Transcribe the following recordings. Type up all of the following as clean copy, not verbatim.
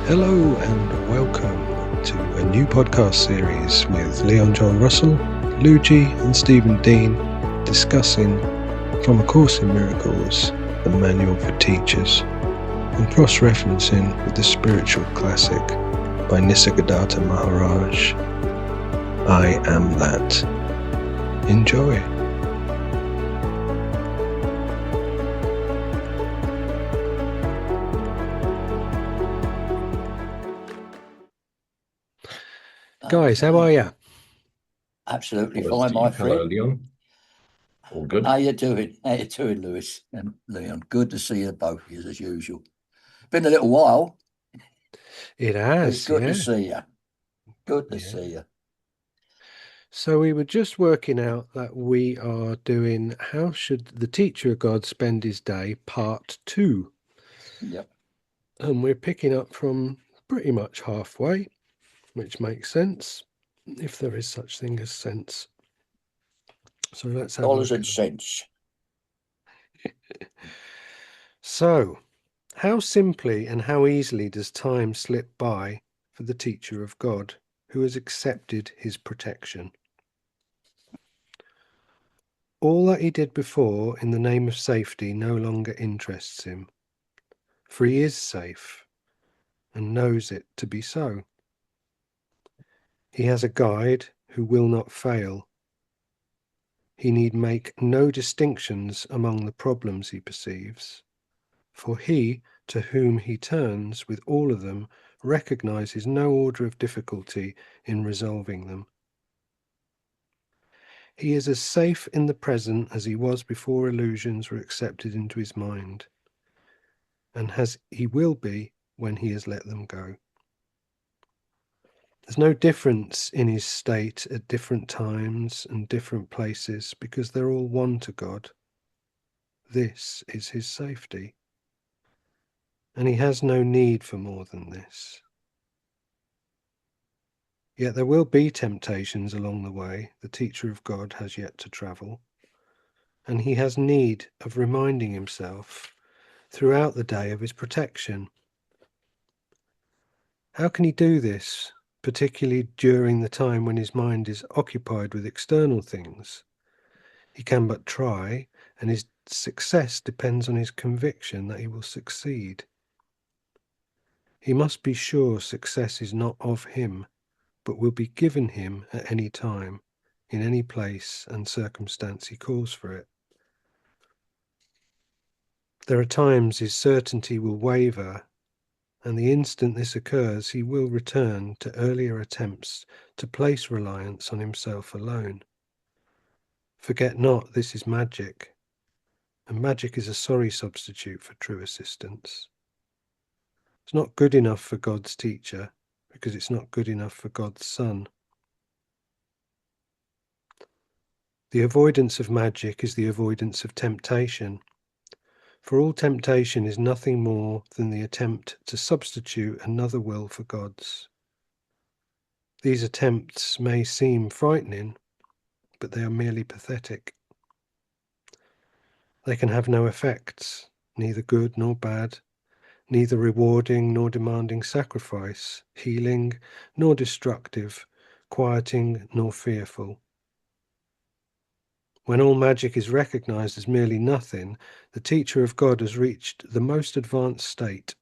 Hello and welcome to a new podcast series with Leon John Russell, Luigi and Stephen Dean discussing From A Course in Miracles, the Manual for Teachers, and cross-referencing with the spiritual classic by Nisargadatta Maharaj, I Am That. Enjoy. Guys, how are you? Absolutely Hello, fine, Steve. my Hello, friend. Leon. All good? How you doing? How you doing, Lewis and Leon? Good to see you both, as usual. Been a little while. It has, It's good yeah. to see you. Good to see you. So we were just working out that we are doing How Should the Teacher of God Spend His Day, Part 2. Yep. And we're picking up from pretty much halfway, which makes sense, if there is such thing as sense. So let's have Dollars a and cents. So, how simply and how easily does time slip by for the teacher of God who has accepted his protection? All that he did before in the name of safety no longer interests him, for he is safe and knows it to be so. He has a guide who will not fail. He need make no distinctions among the problems he perceives, for he to whom he turns with all of them recognizes no order of difficulty in resolving them. He is as safe in the present as he was before illusions were accepted into his mind, and as he will be when he has let them go. There's no difference in his state at different times and different places, because they're all one to God. This is his safety, and he has no need for more than this. Yet there will be temptations along the way the teacher of God has yet to travel, and he has need of reminding himself throughout the day of his protection. How can he do this, particularly during the time when his mind is occupied with external things? He can but try, and his success depends on his conviction that he will succeed. He must be sure success is not of him, but will be given him at any time, in any place and circumstance he calls for it. There are times his certainty will waver, and the instant this occurs, he will return to earlier attempts to place reliance on himself alone. Forget not, this is magic, and magic is a sorry substitute for true assistance. It's not good enough for God's teacher, because it's not good enough for God's son. The avoidance of magic is the avoidance of temptation, for all temptation is nothing more than the attempt to substitute another will for God's. These attempts may seem frightening, but they are merely pathetic. They can have no effects, neither good nor bad, neither rewarding nor demanding sacrifice, healing nor destructive, quieting nor fearful. When all magic is recognized as merely nothing, the teacher of God has reached the most advanced state.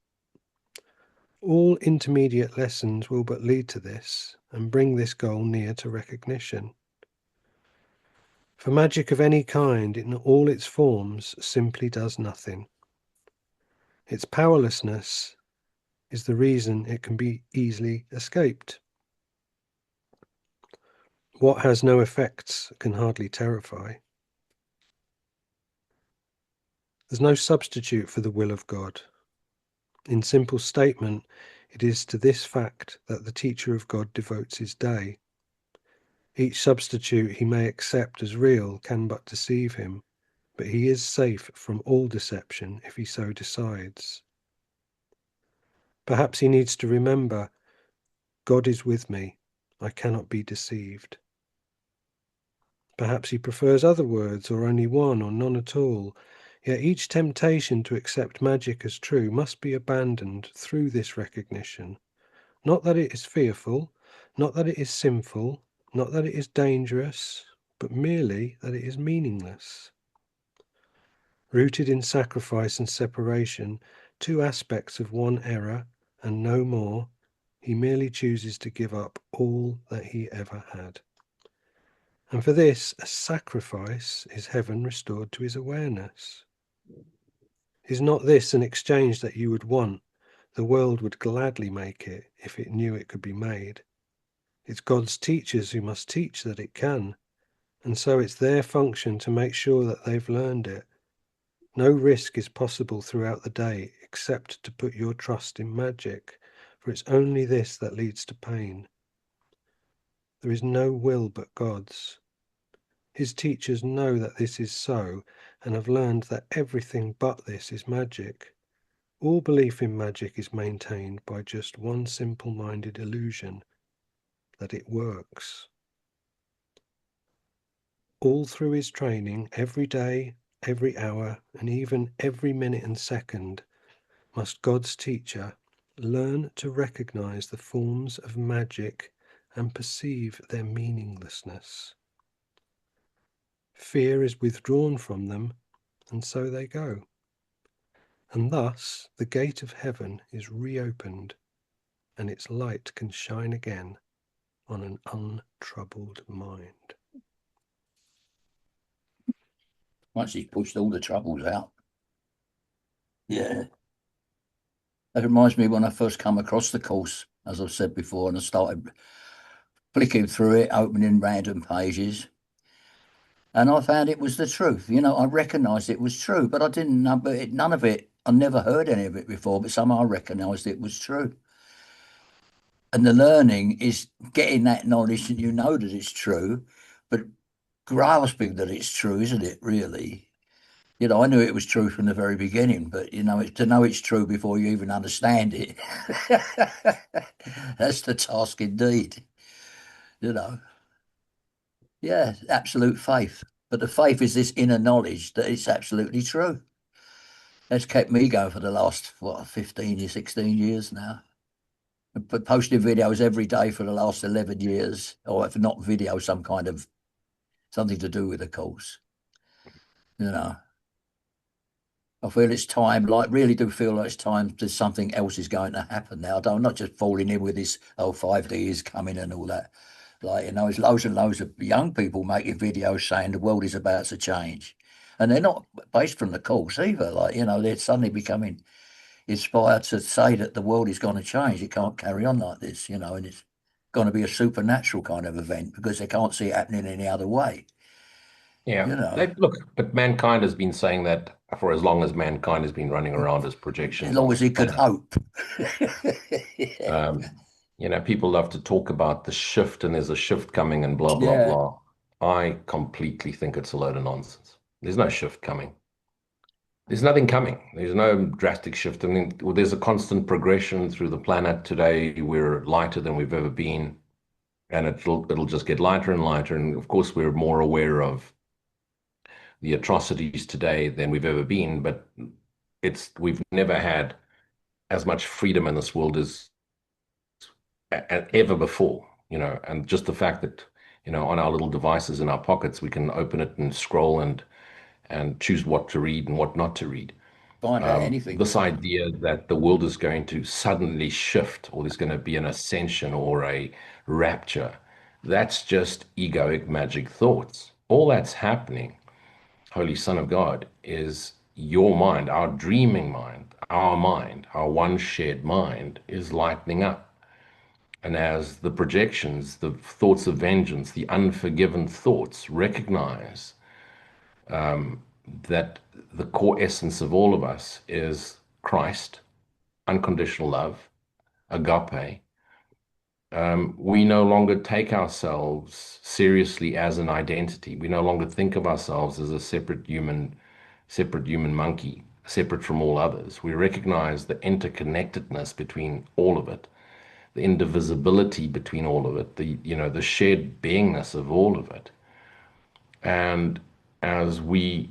All intermediate lessons will but lead to this and bring this goal near to recognition. For magic of any kind in all its forms simply does nothing. Its powerlessness is the reason it can be easily escaped. What has no effects can hardly terrify. There's no substitute for the will of God. In simple statement, it is to this fact that the teacher of God devotes his day. Each substitute he may accept as real can but deceive him, but he is safe from all deception if he so decides. Perhaps he needs to remember, God is with me, I cannot be deceived. Perhaps he prefers other words, or only one, or none at all. Yet each temptation to accept magic as true must be abandoned through this recognition. Not that it is fearful, not that it is sinful, not that it is dangerous, but merely that it is meaningless. Rooted in sacrifice and separation, two aspects of one error and no more, he merely chooses to give up all that he ever had. And for this, a sacrifice is heaven restored to his awareness. Is not this an exchange that you would want? The world would gladly make it if it knew it could be made. It's God's teachers who must teach that it can, and so it's their function to make sure that they've learned it. No risk is possible throughout the day except to put your trust in magic, for it's only this that leads to pain. There is no will but God's. His teachers know that this is so, and have learned that everything but this is magic. All belief in magic is maintained by just one simple-minded illusion, that it works. All through his training, every day, every hour, and even every minute and second, must God's teacher learn to recognize the forms of magic and perceive their meaninglessness. Fear is withdrawn from them, and so they go. And thus the gate of heaven is reopened, and its light can shine again on an untroubled mind. Once he's pushed all the troubles out. Yeah. That reminds me when I first come across the course, as I've said before, and I started flicking through it, opening random pages. And I found it was the truth. You know, I recognised it was true, but I didn't know, none of it, I never heard any of it before, but somehow I recognised it was true. And the learning is getting that knowledge and you know that it's true, but grasping that it's true, isn't it, really? You know, I knew it was true from the very beginning, but, you know, to know it's true before you even understand it, that's the task indeed, you know. Yeah, absolute faith. But the faith is this inner knowledge that it's absolutely true. That's kept me going for the last, 15 years, 16 years now. But posting videos every day for the last 11 years, or if not video, some kind of something to do with the course. You know, I feel it's time, like really do feel like it's time that something else is going to happen now. I'm not just falling in with this, 5D is coming and all that. Like, you know, there's loads and loads of young people making videos saying the world is about to change. And they're not based from the course either. Like, you know, they're suddenly becoming inspired to say that the world is going to change. It can't carry on like this, you know, and it's going to be a supernatural kind of event because they can't see it happening any other way. Yeah. You know, Look, but mankind has been saying that for as long as mankind has been running around as as projections long of as he could planet. hope. Um, People love to talk about the shift and there's a shift coming and blah, blah, Yeah, blah. I completely think it's a load of nonsense. There's no shift coming. There's nothing coming. There's no drastic shift. I mean, well, there's a constant progression through the planet. Today, we're lighter than we've ever been, and it'll just get lighter and lighter. And of course, we're more aware of the atrocities today than we've ever been. But we've never had as much freedom in this world as ever before. You know, and just the fact that on our little devices in our pockets, we can open it and scroll and choose what to read and what not to read. find out anything. This idea that the world is going to suddenly shift or there's going to be an ascension or a rapture, that's just egoic magic thoughts. All that's happening, Holy Son of God, is your mind, our dreaming mind, our one shared mind is lightening up. And as the projections, the thoughts of vengeance, the unforgiven thoughts recognize that the core essence of all of us is Christ, unconditional love, agape. We no longer take ourselves seriously as an identity. We no longer think of ourselves as a separate human monkey, separate from all others. We recognize the interconnectedness between all of it, the indivisibility between all of it, the shared beingness of all of it. And as we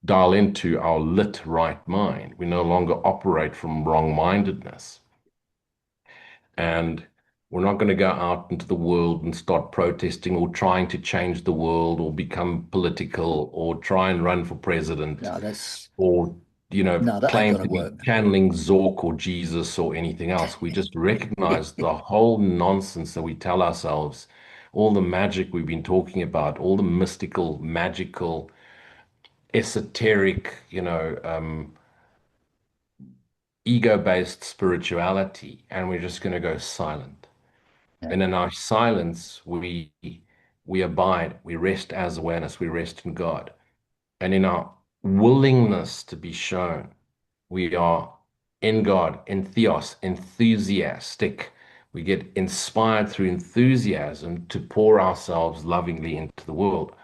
dial into our lit right mind. We no longer operate from wrong-mindedness. And we're not going to go out into the world and start protesting or trying to change the world or become political or try and run for president No, that's or, no, that ain't claim gonna to be work. channeling Zork or Jesus or anything else. We just recognize the whole nonsense that we tell ourselves, all the magic we've been talking about, all the mystical, magical, esoteric, ego-based spirituality, and we're just going to go silent. Yeah. And in our silence, we abide, we rest as awareness, we rest in God. And in our willingness to be shown, we are in God, in theos, enthusiastic. We get inspired through enthusiasm to pour ourselves lovingly into the world.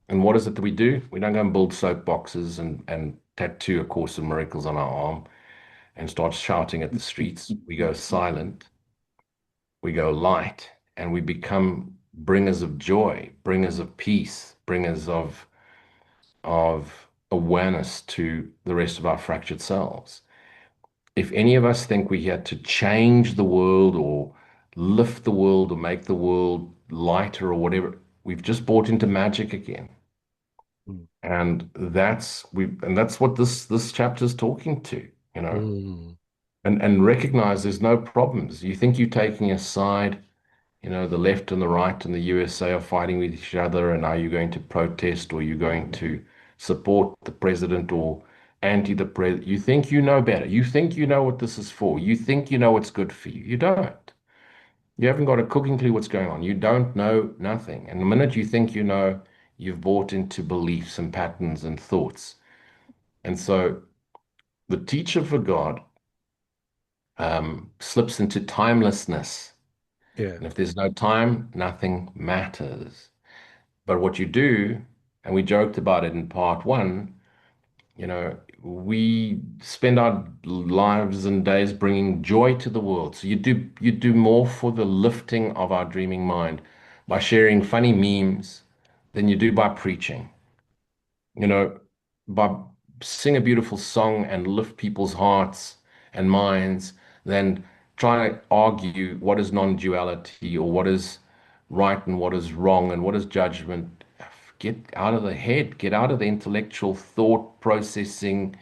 And what is it that we do? We don't go and build soapboxes and tattoo A Course in Miracles on our arm and start shouting at the streets. We go silent, we go light, and we become bringers of joy, bringers of peace, bringers of awareness to the rest of our fractured selves. If any of us think we had to change the world or lift the world or make the world lighter or whatever, we've just bought into magic again. Mm. And that's what this chapter is talking to, you know. Mm. And recognize there's no problems. You think you're taking a side, the left and the right in the USA are fighting with each other, and are you going to protest or are you going to support the president or anti the president? You think you know better. You think you know what this is for. You think you know what's good for you. You don't. You haven't got a cooking clue what's going on. You don't know nothing. And the minute you think you know, you've bought into beliefs and patterns and thoughts. And so the teacher for God slips into timelessness. Yeah. And if there's no time, nothing matters. But what you do, and we joked about it in part one, we spend our lives and days bringing joy to the world. So you do more for the lifting of our dreaming mind by sharing funny memes than you do by preaching. you know, by sing a beautiful song and lift people's hearts and minds, than try to argue what is non-duality or what is right and what is wrong and what is judgment. Get out of the head, get out of the intellectual thought processing,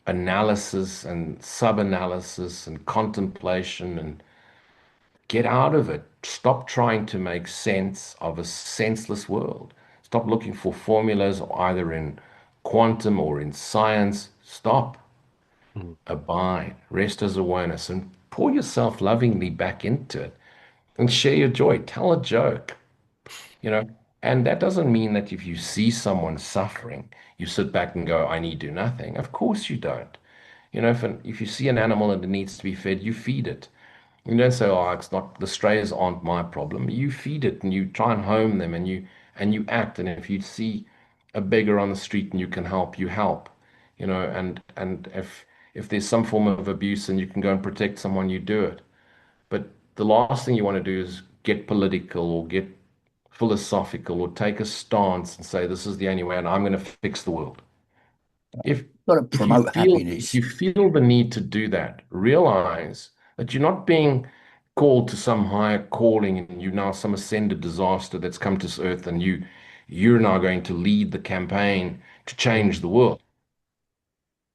analysis and sub-analysis and contemplation, and get out of it. Stop trying to make sense of a senseless world. Stop looking for formulas either in quantum or in science. Stop, Mm. abide, rest as awareness, and pour yourself lovingly back into it and share your joy. Tell a joke, you know. And that doesn't mean that if you see someone suffering, you sit back and go, I need do nothing. Of course you don't. If you see an animal and it needs to be fed, you feed it. You don't say, "Oh, it's not, the strays aren't my problem." You feed it and you try and home them, and you act. And if you see a beggar on the street and you can help, you help. And if there's some form of abuse and you can go and protect someone, you do it. But the last thing you want to do is get political or get philosophical or take a stance and say this is the only way and I'm going to fix the world. If Got to if you promote feel if happiness. you feel the need to do that, realize that you're not being called to some higher calling and you now some ascended disaster that's come to this earth, and you're now going to lead the campaign to change Mm. the world.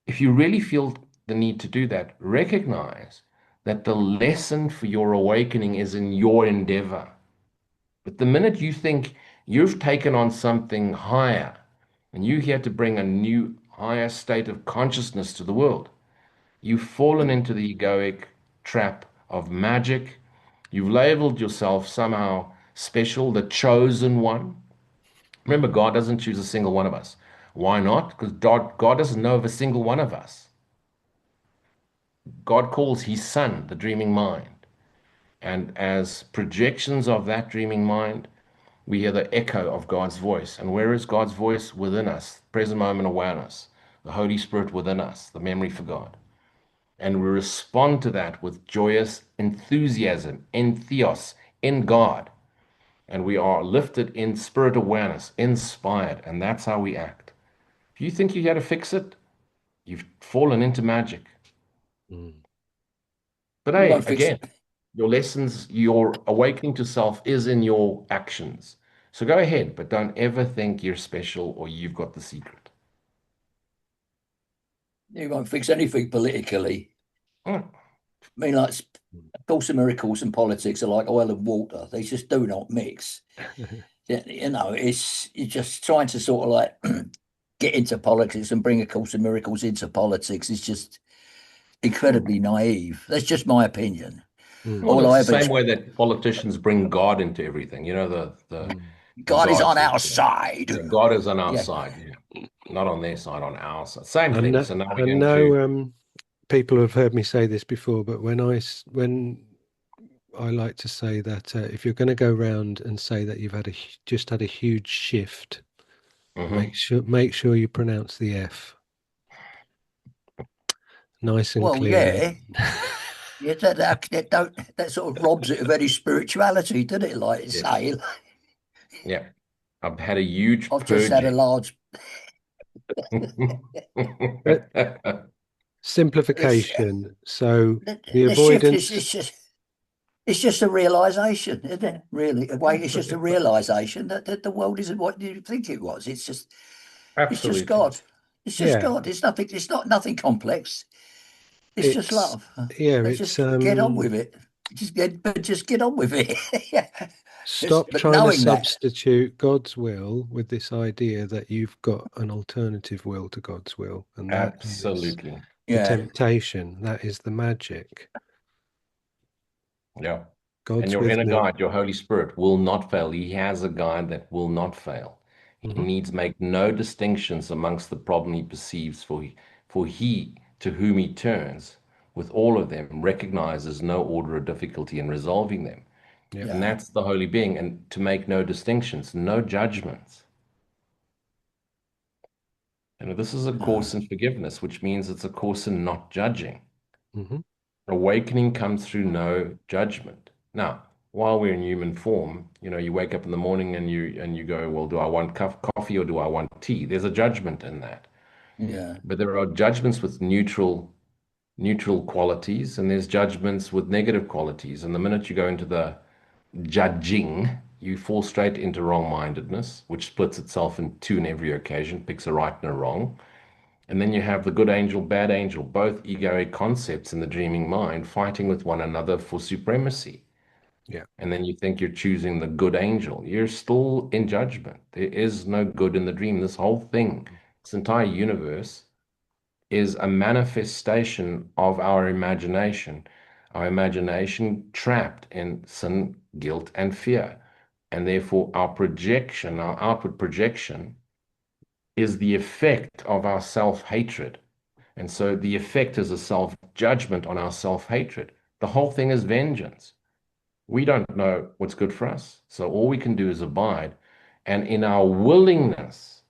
If you really feel the need to do that, recognize that the lesson for your awakening is in your endeavor. But the minute you think you've taken on something higher and you're here to bring a new, higher state of consciousness to the world, you've fallen into the egoic trap of magic. You've labeled yourself somehow special, the chosen one. Remember, God doesn't choose a single one of us. Why not? Because God doesn't know of a single one of us. God calls his son the dreaming mind. And as projections of that dreaming mind, we hear the echo of God's voice. And where is God's voice? Within us, present moment awareness, the Holy Spirit within us, the memory for God. And we respond to that with joyous enthusiasm, in theos, in God. And we are lifted in spirit awareness, inspired. And that's how we act. If you think you had to fix it, you've fallen into magic. Mm. But You hey, won't fix again, it. your lessons, your awakening to self is in your actions. So go ahead, but don't ever think you're special or you've got the secret. You won't fix anything politically. Mm. I mean, like, of course, the miracles and politics are like oil and water. They just do not mix. You know, it's you're just trying to sort of like get into politics and bring a course of miracles into politics is just incredibly naive. That's just my opinion. Mm. Well, All it's I the ever, same way that politicians bring God into everything. You know, Mm. the God is on gods. our side. Yeah, God is on our Yeah, side. Yeah. Not on their side, on our side. Same I thing. know, So now we're I going to, know people have heard me say this before, but when I like to say that if you're going to go round and say that you've had just had a huge shift, Mhm. make sure you pronounce the F nice and well, clearly. yeah, yeah. That sort of robs it of any spirituality, doesn't it? Like Yes. say, Yeah. I've had a huge I've just had a purging. large. But Absolutely. It's simplification. So the the shift is avoidance. it's just a realization, isn't it? Really, wait, it's just a realization that the world isn't what you think it was. It's just Absolutely. God. It's just Yeah, God. It's nothing. It's not nothing complex. It's just it's love. yeah, Let's it's just get on with it. Just get on with it. Yeah. stop But trying to knowing that, substitute God's will with this idea that you've got an alternative will to God's will, and that is Absolutely. the yeah, temptation. That is the magic. Yeah. And God's your with inner me. guide, your Holy Spirit, will not fail. He has a guide that will not fail. He Hmm. needs make no distinctions amongst the problem he perceives, for he to whom he turns, with all of them, recognizes no order or difficulty in resolving them. Yeah. And yeah, that's the holy being, and to make no distinctions, no judgments. This is a no, course in forgiveness, which means it's a course in not judging. Hmm. Awakening comes through no judgment. Now, while we're in human form, you wake up in the morning and you go, well, do I want coffee or do I want tea? There's a judgment in that. yeah, But there are judgments with neutral qualities, and there's judgments with negative qualities. And the minute you go into the judging, you fall straight into wrong-mindedness, which splits itself in two in every occasion, picks a right and a wrong. And then you have the good angel, bad angel, both egoic concepts in the dreaming mind fighting with one another for supremacy. Yeah. And then you think you're choosing the good angel. You're still in judgment. There is no good in the dream. This whole thing, this entire universe, is a manifestation of our imagination trapped in sin, guilt, and fear. And therefore, our projection, our outward projection, is the effect of our self-hatred. And so the effect is a self-judgment on our self-hatred. The whole thing is vengeance. We don't know what's good for us. So all we can do is abide. And in our willingness,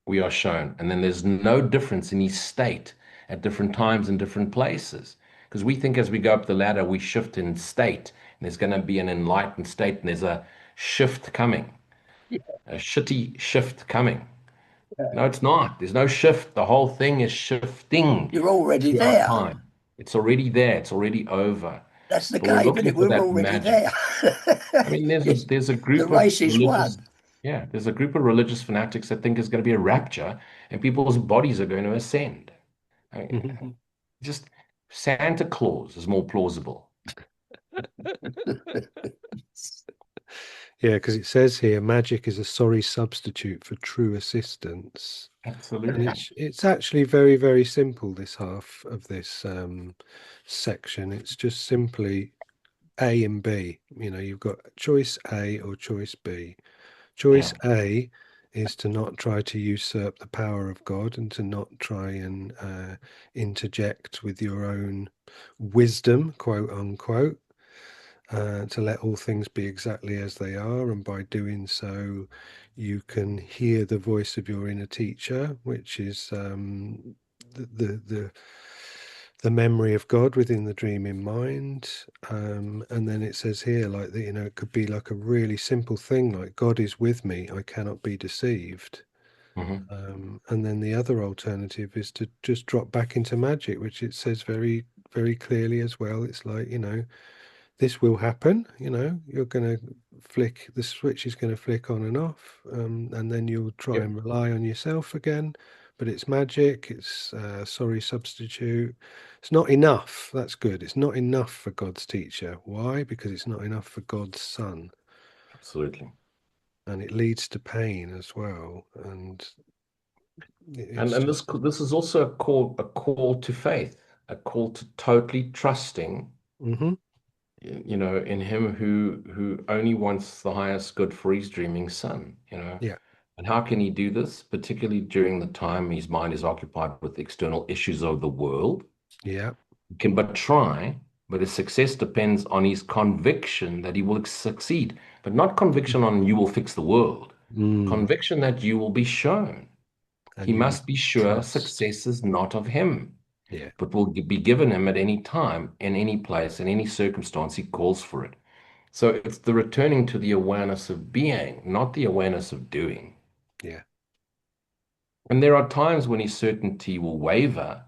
we are shown. And then there's no difference in his state at different times and different places. Because we think as we go up the ladder, we shift in state. And there's going to be an enlightened state. And there's a shift coming, a shitty shift coming. No, it's not. There's no shift. The whole thing is shifting you're already throughout there. time. It's already there. It's already over. That's the But we're game, isn't looking it? for We're that already magic. there. I mean, there's a It's there's a the group of race is religious, won. yeah, there's a group of religious fanatics that think it's going to be a rapture and people's bodies are going to ascend. I mean, Hmm. just Santa Claus is more plausible. Yeah, because it says here magic is a sorry substitute for true assistance. And Absolutely. it's actually very, very simple, this half of this section. It's just simply A and B. You've got choice A or choice B. Yeah. Choice A is to not try to usurp the power of God and to not try and interject with your own wisdom, quote unquote, to let all things be exactly as they are. And by doing so, you can hear the voice of your inner teacher, which is the memory of God within the dreaming mind. And then it says here, like that, it could be like a really simple thing, like God is with me, I cannot be deceived. Hmm. And then the other alternative is to just drop back into magic, which it says very, very clearly as well. It's like, this will happen, you're going to flick, the switch is going to flick on and off, and then you'll try Yep. and rely on yourself again. But it's magic, it's sorry substitute. It's not enough. That's good. It's not enough for God's teacher. Why? Because it's not enough for God's son. Absolutely. And it leads to pain as well. And And it's and just, this is also a call to faith, a call to totally trusting, mm-hmm, in him who only wants the highest good for his dreaming son. yeah, And how can he do this, particularly during the time his mind is occupied with external issues of the world? yeah, He can but try, but his success depends on his conviction that he will succeed, but not conviction on you will fix the world, mm, conviction that you will be shown. and He you will must be sure trust. success is not of him, Yeah, but will be given him at any time, in any place, in any circumstance he calls for it. So it's the returning to the awareness of being, not the awareness of doing. yeah, And there are times when his certainty will waver,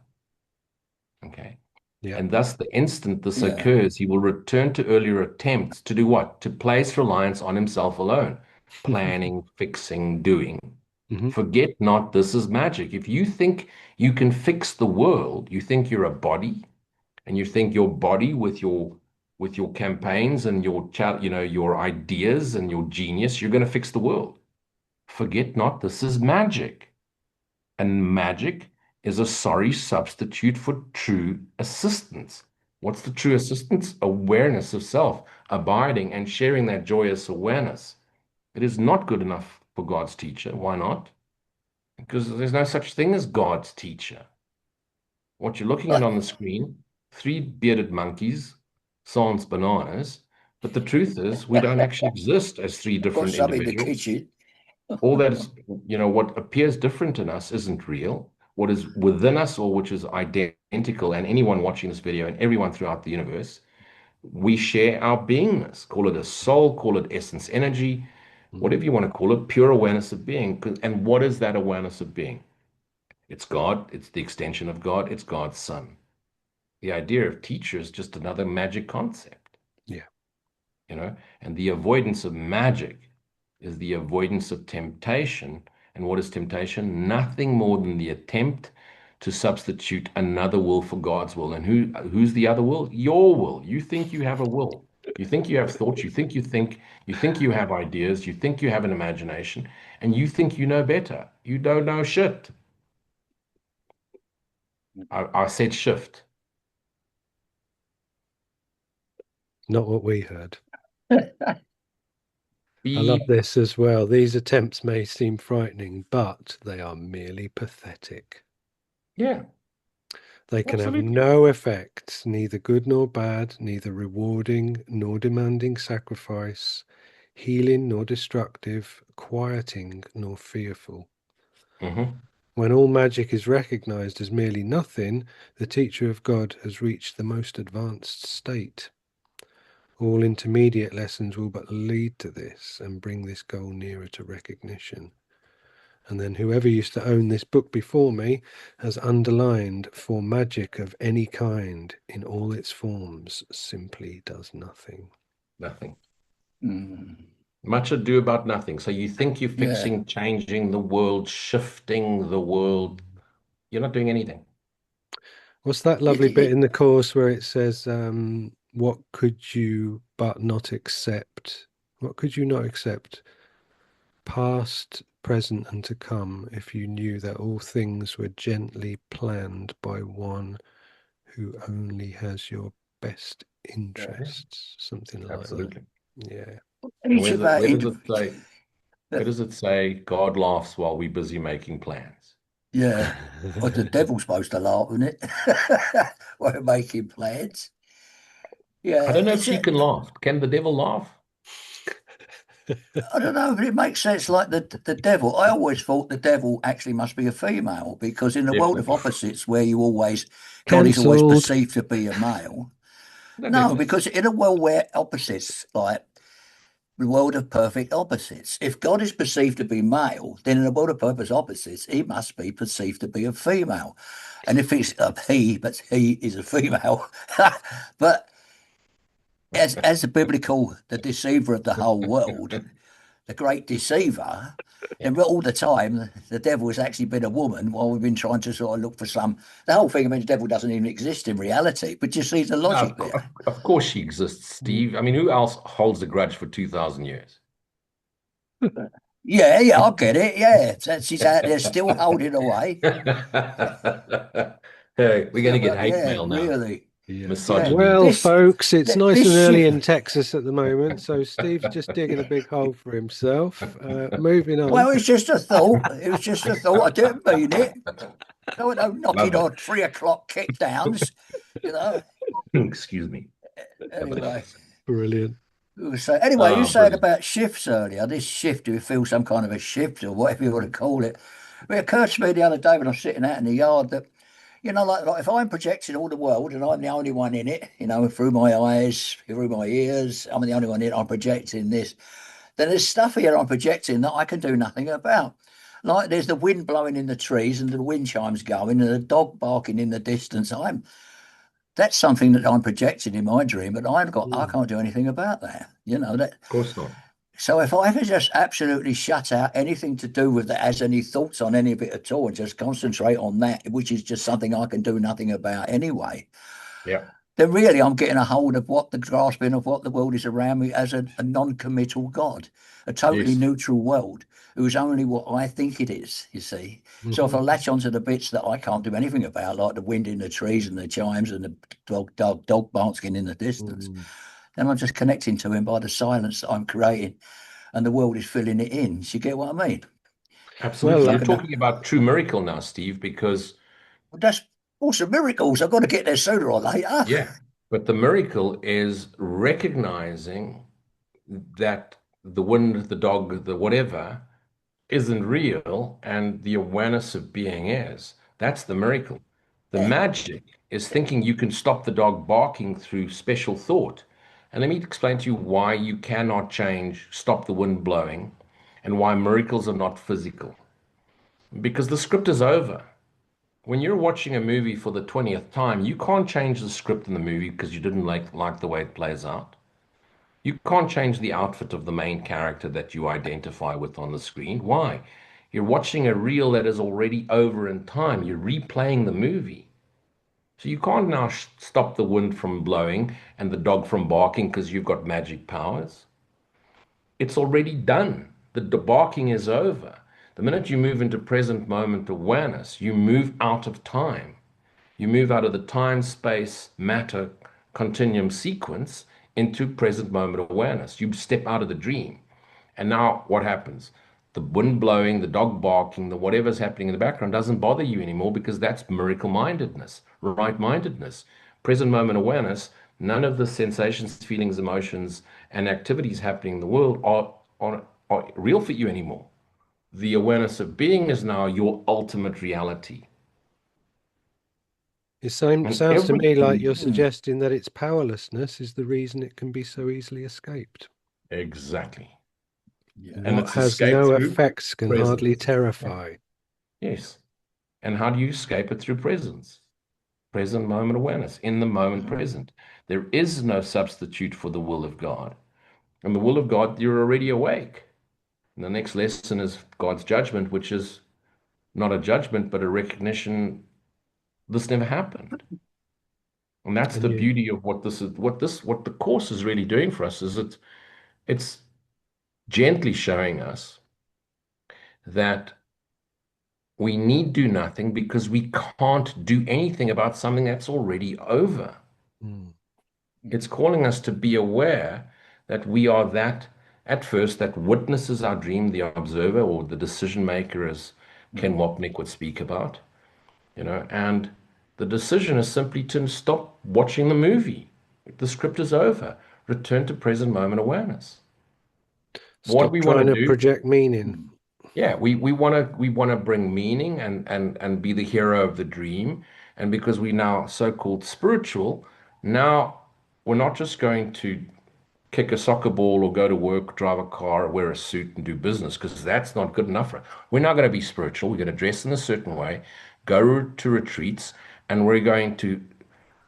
okay? yeah. And thus, the instant this Yeah. occurs, he will return to earlier attempts to do what? To place reliance on himself alone, planning, fixing, doing. Hmm. Forget not, this is magic. If you think you can fix the world, you think you're a body, and you think your body with your campaigns and your ideas and your genius, you're going to fix the world. Forget not, this is magic. And magic is a sorry substitute for true assistance. What's the true assistance? Awareness of self, abiding and sharing that joyous awareness. It is not good enough for God's teacher. Why not? Because there's no such thing as God's teacher. What you're looking at on the screen, three bearded monkeys, sans bananas. But the truth is, we don't actually exist as three I've got different some in the individuals. kitchen. All that is, what appears different in us isn't real. What is within us, or which is identical, and anyone watching this video and everyone throughout the universe, we share our beingness. Call it a soul, call it essence, energy, Hmm. whatever you want to call it, pure awareness of being. And what is that awareness of being? It's God, it's the extension of God, it's God's Son. The idea of teacher is just another magic concept, Yeah, you know, and the avoidance of magic is the avoidance of temptation. And what is temptation? Nothing more than the attempt to substitute another will for God's will. And who's the other will? Your will. You think you have a will. You think you have thoughts. You think you have ideas. You think you have an imagination, and you think you know better. You don't know shit. I said shift. not what we heard. I love Be this as well. These attempts may seem frightening, but they are merely pathetic. Yeah, They can have absolutely. no effects, neither good nor bad, neither rewarding nor demanding sacrifice, healing nor destructive, quieting nor fearful. Hmm. When all magic is recognized as merely nothing, the teacher of God has reached the most advanced state. All intermediate lessons will but lead to this and bring this goal nearer to recognition. And then whoever used to own this book before me has underlined, for magic of any kind in all its forms simply does nothing. Nothing. Mm. Much ado about nothing. So you think you're Yeah. fixing, changing the world, shifting the world. You're not doing anything. What's that It, lovely bit it, in the course where it says, what could you but not accept? What could you not accept? Past, present, and to come, if you knew that all things were gently planned by one who only has your best Yeah, interests, something like that. absolutely. Yeah. And it's where's it, about where does it individual. say? Where does it say God laughs while we're busy making plans? Yeah. Well, the devil's supposed to laugh, isn't it? We're making plans. I Yeah. don't know if It's he a, can laugh. Can the devil laugh? I don't know, but it makes sense. Like the devil, I always thought the devil actually must be a female because in the world of Definitely. opposites, where you always God is always Cancelled. perceived to be a male. No, No, definitely. because in a world where opposites, like world of perfect opposites. If God is perceived to be male, then in a world of perfect opposites, he must be perceived to be a female. And if it's a he, but he is a female, but as the biblical, the deceiver of the whole world, the great deceiver, Yeah. then all the time the devil has actually been a woman while we've been trying to sort of look for some. The whole thing, I mean, the devil doesn't even exist in reality, but you see the No, logic there. of course she exists, Mm. Steve. I mean, who else holds a grudge for 2,000 years? Yeah, yeah, I get it. Yeah, so she's out there still holding away. Hey, we're going Yeah, to get but hate yeah, mail now. really, Yeah. yeah. Misogyny. Well, This folks, it's nice this and early shift. in Texas at the moment, so Steve's just digging a big hole for himself. Moving on. Well, it's just a thought. It was just a thought. I didn't mean it. No, no, knocking Love it. on 3 o'clock kick downs. You know. Excuse me. Lovely. Anyway. Brilliant. So anyway, you Ah, said brilliant. about shifts earlier. This shift, do you feel some kind of a shift or whatever you want to call it? It occurred to me the other day when I was sitting out in the yard that, like if I'm projecting all the world and I'm the only one in it, through my eyes, through my ears, I'm the only one in it, I'm projecting this, then there's stuff here I'm projecting that I can do nothing about. Like there's the wind blowing in the trees and the wind chimes going and the dog barking in the distance. That's something that I'm projecting in my dream, but I Mm. can't do anything about that. That. Of course not. So if I could just absolutely shut out anything to do with that, as any thoughts on any of it at all, and just concentrate on that, which is just something I can do nothing about anyway, Yeah. then really I'm getting a hold of what the grasping of what the world is around me as a non-committal God, a totally Yes. neutral world who's only what I think it is, you see. So if I Mhm. latch onto the bits that I can't do anything about, like the wind in the trees and the chimes and the dog barking in the distance, Mm. then I'm just connecting to him by the silence that I'm creating and the world is filling it in. Do you get what I mean? Well, It's Absolutely. You're like talking about true miracle now, Steve, because that's awesome miracles. I've got to get there sooner or later. yeah, but the miracle is recognizing that the wind, the dog, the whatever isn't real and the awareness of being is. That's the miracle. The Yeah. magic is thinking you can stop the dog barking through special thought. And let me explain to you why you cannot stop the wind blowing, and why miracles are not physical. Because the script is over. When you're watching a movie for the 20th time, you can't change the script in the movie because you didn't like the way it plays out. You can't change the outfit of the main character that you identify with on the screen. Why? You're watching a reel that is already over in time. You're replaying the movie. So you can't now stop the wind from blowing and the dog from barking because you've got magic powers. It's already done. The barking is over. The minute you move into present moment awareness, you move out of time. You move out of the time, space, matter continuum sequence into present moment awareness. You step out of the dream. And now what happens? The wind blowing, the dog barking, the whatever's happening in the background doesn't bother you anymore because that's miracle mindedness, right mindedness. Present moment awareness, none of the sensations, feelings, emotions, and activities happening in the world are real for you anymore. The awareness of being is now your ultimate reality. And Sounds to me like you're everything, Hmm. suggesting that its powerlessness is the reason it can be so easily escaped. exactly. Yeah. And What it's has escape no through effects can hardly presence. Yeah. terrify. Yes. And how do you escape it through presence? Present moment awareness, in the moment present. There is no substitute for the will of God. And the will of God, you're already awake. And the next lesson is God's judgment, which is not a judgment, but a recognition this never happened. And that's And the you, beauty of what the course is really doing for us, is it's gently showing us that we need do nothing because we can't do anything about something that's already over. mm, It's calling us to be aware that we are that, at first, that witnesses our dream, the observer or the decision maker, as Ken Wapnick would speak about, and the decision is simply to stop watching the movie. The script is over. Return to present moment awareness. What stop we want to trying to do, project meaning. yeah, we want to bring meaning and be the hero of the dream. And because we now so-called spiritual, now we're not just going to kick a soccer ball or go to work, drive a car, wear a suit and do business because that's not good enough for us. We're not going to be spiritual. We're going to dress in a certain way, go to retreats, and we're going to,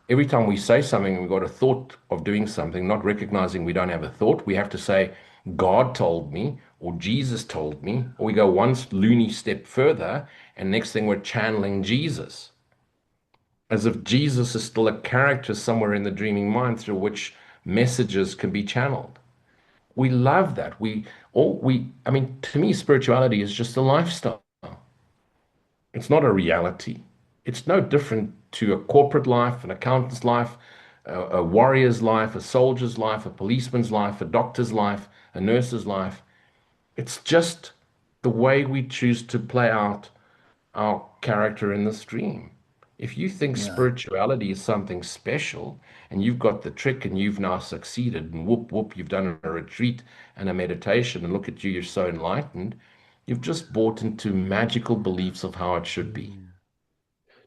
every time we say something and we've got a thought of doing something, not recognizing we don't have a thought, we have to say, God told me, or Jesus told me, or we go one loony step further, and next thing we're channeling Jesus as if Jesus is still a character somewhere in the dreaming mind through which messages can be channeled. We love that. I mean, to me, spirituality is just a lifestyle. It's not a reality. It's no different to a corporate life, an accountant's life, a warrior's life, a soldier's life, a policeman's life, a doctor's life, a nurse's life. It's just the way we choose to play out our character in this dream. If you think Yeah. spirituality is something special and you've got the trick and you've now succeeded and whoop, whoop, you've done a retreat and a meditation and look at you, you're so enlightened, you've just bought into magical beliefs of how it should be. Mm.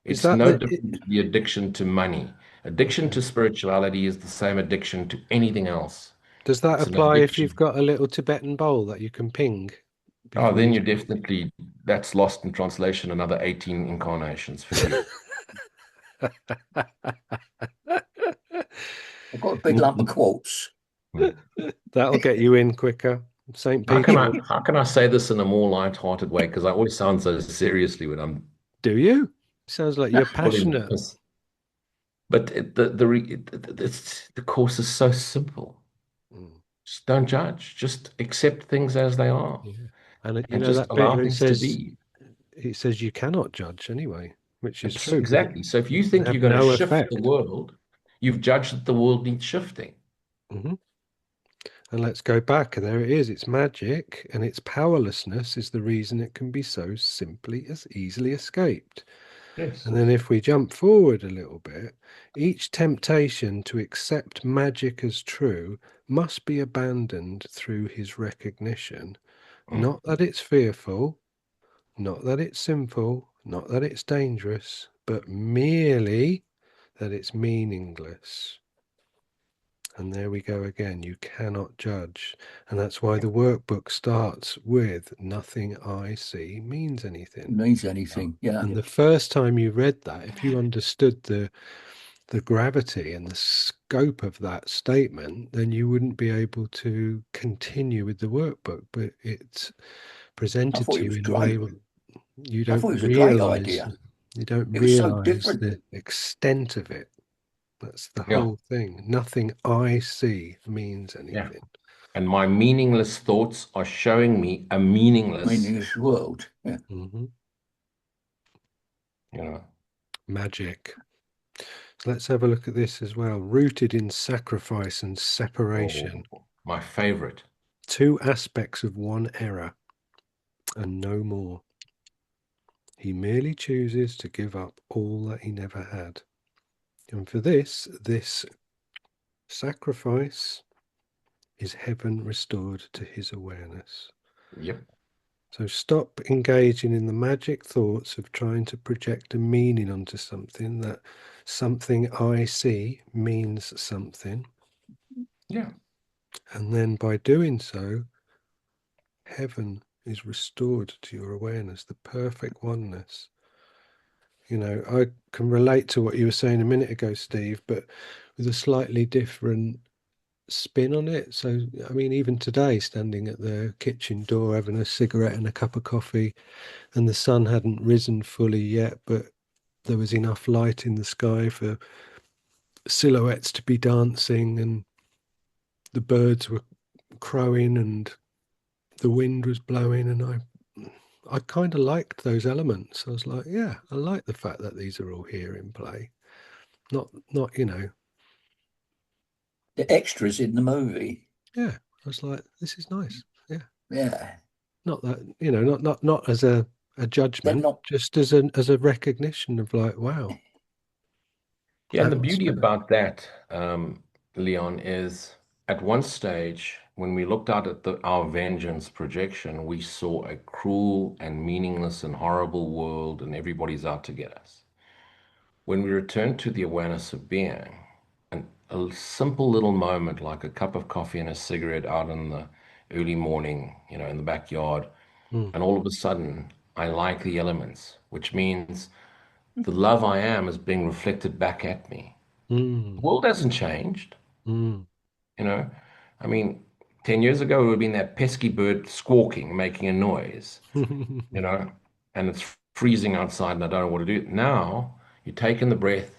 Is It's that no the different to the addiction to money. Addiction okay? to spirituality is the same addiction to anything else. Does that It's an apply if you've addiction. got a little Tibetan bowl that you can ping Oh, before then you you're definitely, that's lost in translation another 18 incarnations. Forget it. I've got a big lump of quartz. That'll get you in quicker. St. Peter, How can I say this in a more light-hearted way? Because I always sound so seriously when I'm do you? Sounds like you're full in passionate. this. But the course is so simple. Mm, Just don't judge. Just accept things as they are, yeah. And you and know just that bit allow where things to be. it says you cannot judge anyway, which is true because Exactly. So if you they think have you're going to no shift the effect. world, you've judged that the world needs shifting. Hmm. And let's go back, and there it is. It's magic, and its powerlessness is the reason it can be so simply as easily escaped. Yes. And then if we jump forward a little bit, each temptation to accept magic as true must be abandoned through his recognition. Mm. Not that it's fearful, not that it's sinful, not that it's dangerous, but merely that it's meaningless. And there we go again. You cannot judge. And that's why the workbook starts with nothing I see means anything. Means anything. Yeah. And the first time you read that, if you understood the gravity and the scope of that statement, then you wouldn't be able to continue with the workbook. But it's I presented thought to it you was in a way great. where you I don't thought it was a great realize idea. you don't It was so realize different. the extent of it. That's the Yeah. whole thing. Nothing I see means Yeah. anything. And my meaningless thoughts are showing me a meaningless, Meaningless world. Yeah. Hmm. you know. Magic. So let's have a look at this as well. Rooted in sacrifice and Oh, separation, my favorite. two aspects of one error and no more. He merely chooses to give up all that he never had. And for this sacrifice is heaven restored to his awareness. Yep. So stop engaging in the magic thoughts of trying to project a meaning onto something that something I see means something. Yeah. And then by doing so, heaven is restored to your awareness, the perfect oneness. You know, I can relate to what you were saying a minute ago, Steve, but with a slightly different spin on it. So, I mean, even today, standing at the kitchen door, having a cigarette and a cup of coffee, and the sun hadn't risen fully yet, but there was enough light in the sky for silhouettes to be dancing, and the birds were crowing, and the wind was blowing, and I kind of liked those elements. I was like, yeah, I like the fact that these are all here in play. Not, The extras in the movie. yeah. I was like, this is nice. Yeah. Yeah. Not that, not as a They're judgment, not. just as a recognition of like, wow, Yeah, and the beauty atmosphere. about that, Leon, is at one stage when we looked out at our vengeance projection, we saw a cruel and meaningless and horrible world, and everybody's out to get us. When we return to the awareness of being, and a simple little moment like a cup of coffee and a cigarette out in the early morning, in the backyard. mm, And all of a sudden, I like the elements, which means the love I am is being reflected back at me. The mm, world hasn't changed, mm. you know. I mean, 10 years ago, it would have been that pesky bird squawking, making a noise, you know, and it's freezing outside and I don't know what to do. Now, you take in the breath,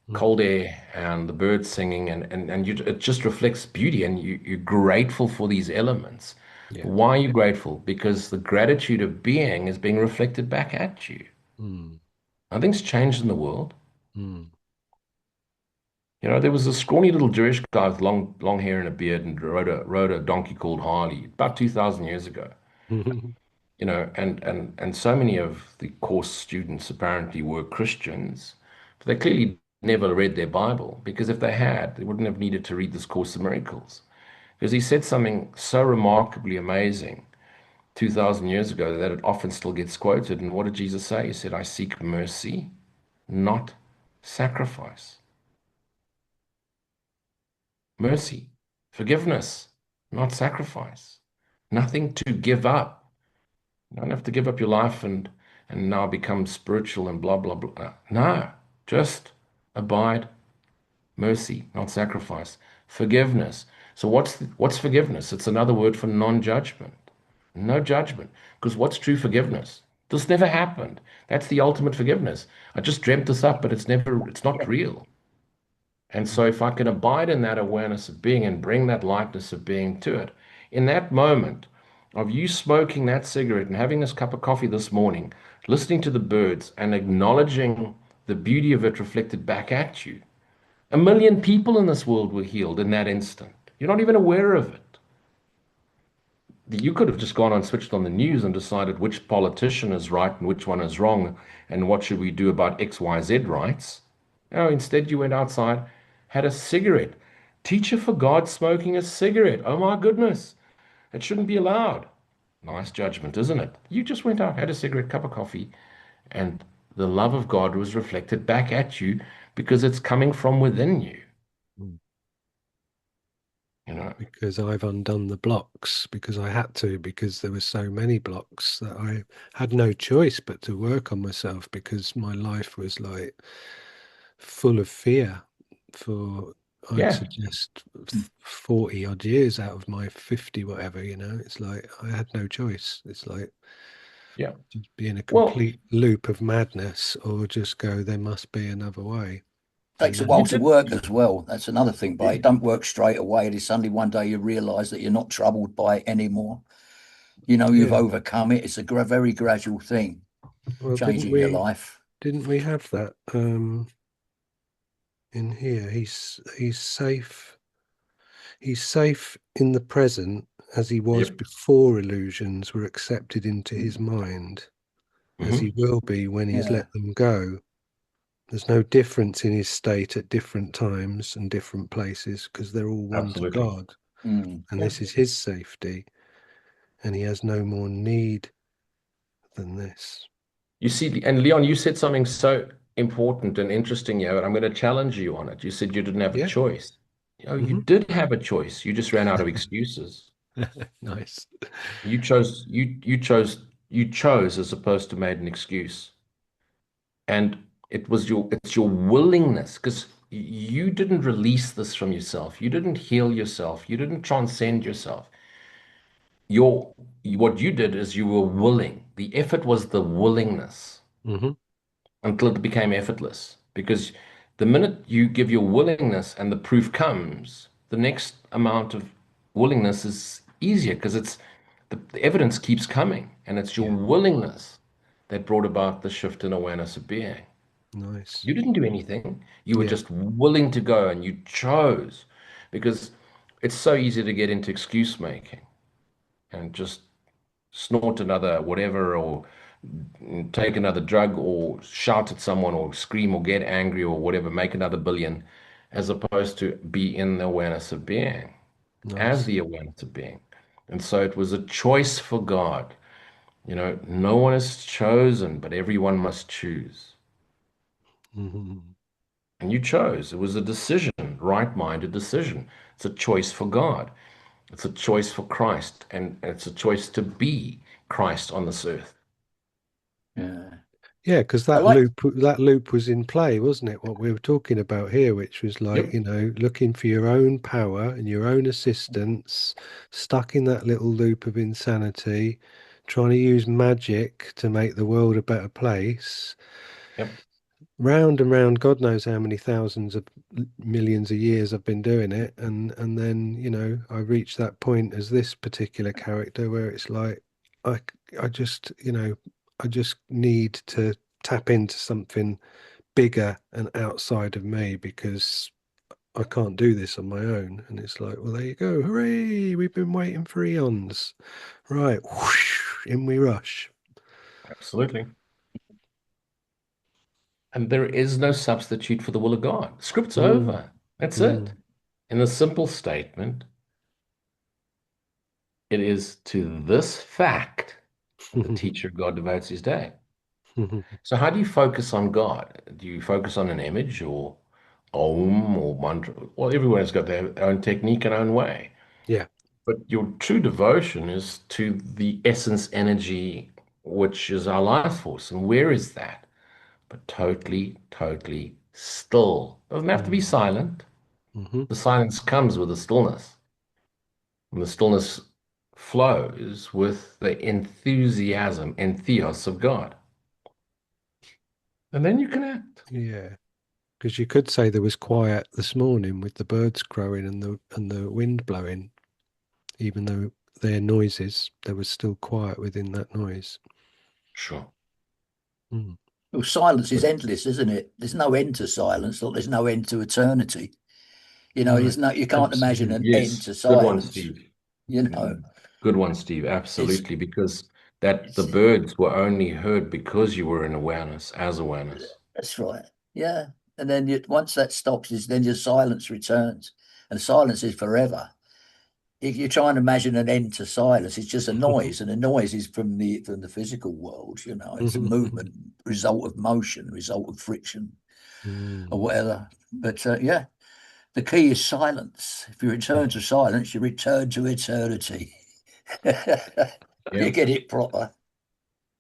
Mm, cold air, and the birds singing, it just reflects beauty, and you're grateful for these elements. yeah. Why are you grateful? Because the gratitude of being is being reflected back at you. Mm, Nothing's changed in the world. mm. There was a scrawny little Jewish guy with long hair and a beard and rode a donkey called Harley about 2,000 years ago. And so many of the course students apparently were Christians, but they clearly never read their Bible, because if they had, they wouldn't have needed to read this Course of Miracles. Because he said something so remarkably amazing 2,000 years ago that it often still gets quoted. And what did Jesus say? He said, I seek mercy, not sacrifice. Mercy, forgiveness, not sacrifice. Nothing to give up. You don't have to give up your life and now become spiritual and blah blah blah. No, just abide, mercy, not sacrifice, forgiveness. So what's forgiveness? It's another word for non-judgment. No judgment. Because what's true forgiveness? This never happened. That's the ultimate forgiveness. I just dreamt this up, but it's not real. And so, if I can abide in that awareness of being and bring that lightness of being to it, in that moment of you smoking that cigarette and having this cup of coffee this morning, listening to the birds and acknowledging the beauty of it reflected back at you, 1 million people in this world were healed in that instant. You're not even aware of it. You could have just gone and switched on the news and decided which politician is right and which one is wrong and what should we do about XYZ rights. No, instead you went outside, had a cigarette. Teacher for God smoking a cigarette. Oh my goodness. It shouldn't be allowed. Nice judgment, isn't it? You just went out, had a cigarette, cup of coffee, and the love of God was reflected back at you because it's coming from within you. Mm. You know, Because I've undone the blocks because I had to, because there were so many blocks that I had no choice but to work on myself because my life was like full of fear for, I'd yeah, suggest, 40 odd years out of my 50, whatever, it's like I had no choice. It's like yeah. just be in a Well, complete loop of madness or just go, there must be another way. And Takes a that, while you to did. work as well. That's another thing, but it Yeah. don't work straight away. It is suddenly one day you realize that you're not troubled by it anymore. You've yeah. overcome it. It's a very gradual thing, Well, changing your life. didn't we have that in here? He's safe. He's safe in the present as he was Yep. before illusions were accepted into his mind, as he Hmm. will be when he has Yeah. let them go. There's no difference in his state at different times and different places because they're all one to Absolutely. God. Mm. And Yeah. this is his safety, and he has no more need than this. You see, and Leon, you said something so important and interesting here, and I'm going to challenge you on it. You said you didn't have a Yeah. choice. You Hmm. did have a choice. You just ran out of excuses. Nice. You chose as opposed to made an excuse. And it's your willingness, because you didn't release this from yourself. You didn't heal yourself. You didn't transcend yourself. Your what you did is you were willing. The effort was the willingness Hmm. until it became effortless. Because the minute you give your willingness and the proof comes, the next amount of willingness is easier because the evidence keeps coming, and it's your Yeah. willingness that brought about the shift in awareness of being. Nice. You didn't do anything. You were Yeah. just willing to go and you chose, because it's so easy to get into excuse making and just snort another whatever, or take another drug, or shout at someone, or scream, or get angry, or whatever, make another billion, as opposed to be in the awareness of being, as Nice. the awareness of being. And so it was a choice for God. No one is chosen, but everyone must choose. Hmm. And you chose. It was a decision right-minded decision. It's a choice for God. It's a choice for Christ, and it's a choice to be Christ on this earth. Yeah. Yeah, because I like, that loop was in play, wasn't it? What we were talking about here, which was like, Yep. you know, looking for your own power and your own assistance, stuck in that little loop of insanity, trying to use magic to make the world a better place. Yep. Round and round, God knows how many thousands of millions of years I've been doing it, and then, you know, I reached that point as this particular character where it's like I I just, you know, I just need to tap into something bigger and outside of me because I can't do this on my own. And it's like, well, there you go. Hooray, we've been waiting for eons. Right, whoosh, in we rush. Absolutely. And there is no substitute for the will of God. Script's Mm, over. That's it. mm. In the simple statement, it is to this fact that the teacher of God devotes his day. So how do you focus on God? Do you focus on an image or Om or mantra? Well, everyone's got their own technique and own way. Yeah. But your true devotion is to the essence energy, which is our life force. And where is that? But totally, totally still. Doesn't have to be Mm. silent. Hmm. The silence comes with the stillness. And the stillness flows with the enthusiasm and theos of God. And then you can act. Yeah. Because you could say there was quiet this morning with the birds crowing and the wind blowing, even though they're noises, there was still quiet within that noise. Sure. Mm. well, silence is endless, isn't it? There's no end to silence, or there's no end to eternity. You know, No, there's no, you can't imagine an absolutely. end Yes. to Good one, silence. Steve. You know, Good one, Steve. it's, Absolutely. Because that the it's, birds were only heard because you were in awareness, as awareness. that's right. Yeah. And then once that stops, is then your silence returns, and silence is forever. If you're trying to imagine an end to silence, it's just a noise, and the noise is from the physical world. You know, it's a movement, result of motion, result of friction, or Mm. whatever. But yeah, the key is silence. If you return to silence, you return to eternity. Yeah. You get it proper.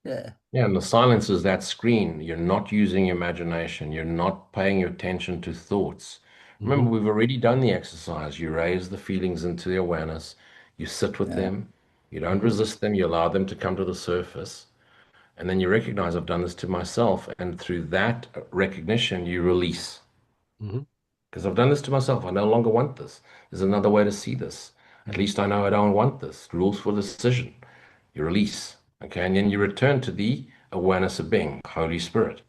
Yeah, Yeah, and the silence is that screen. You're not using your imagination. You're not paying your attention to thoughts. Hmm. Remember, we've already done the exercise. You raise the feelings into the awareness. You sit with yeah, them. You don't Hmm. resist them. You allow them to come to the surface. And then you recognize, I've done this to myself. And through that recognition, you release. Hmm. Because I've done this to myself. I no longer want this. There's another way to see this. At Hmm. least I know I don't want this. Rules for decision. You release. Okay. And then you return to the awareness of being, Holy Spirit,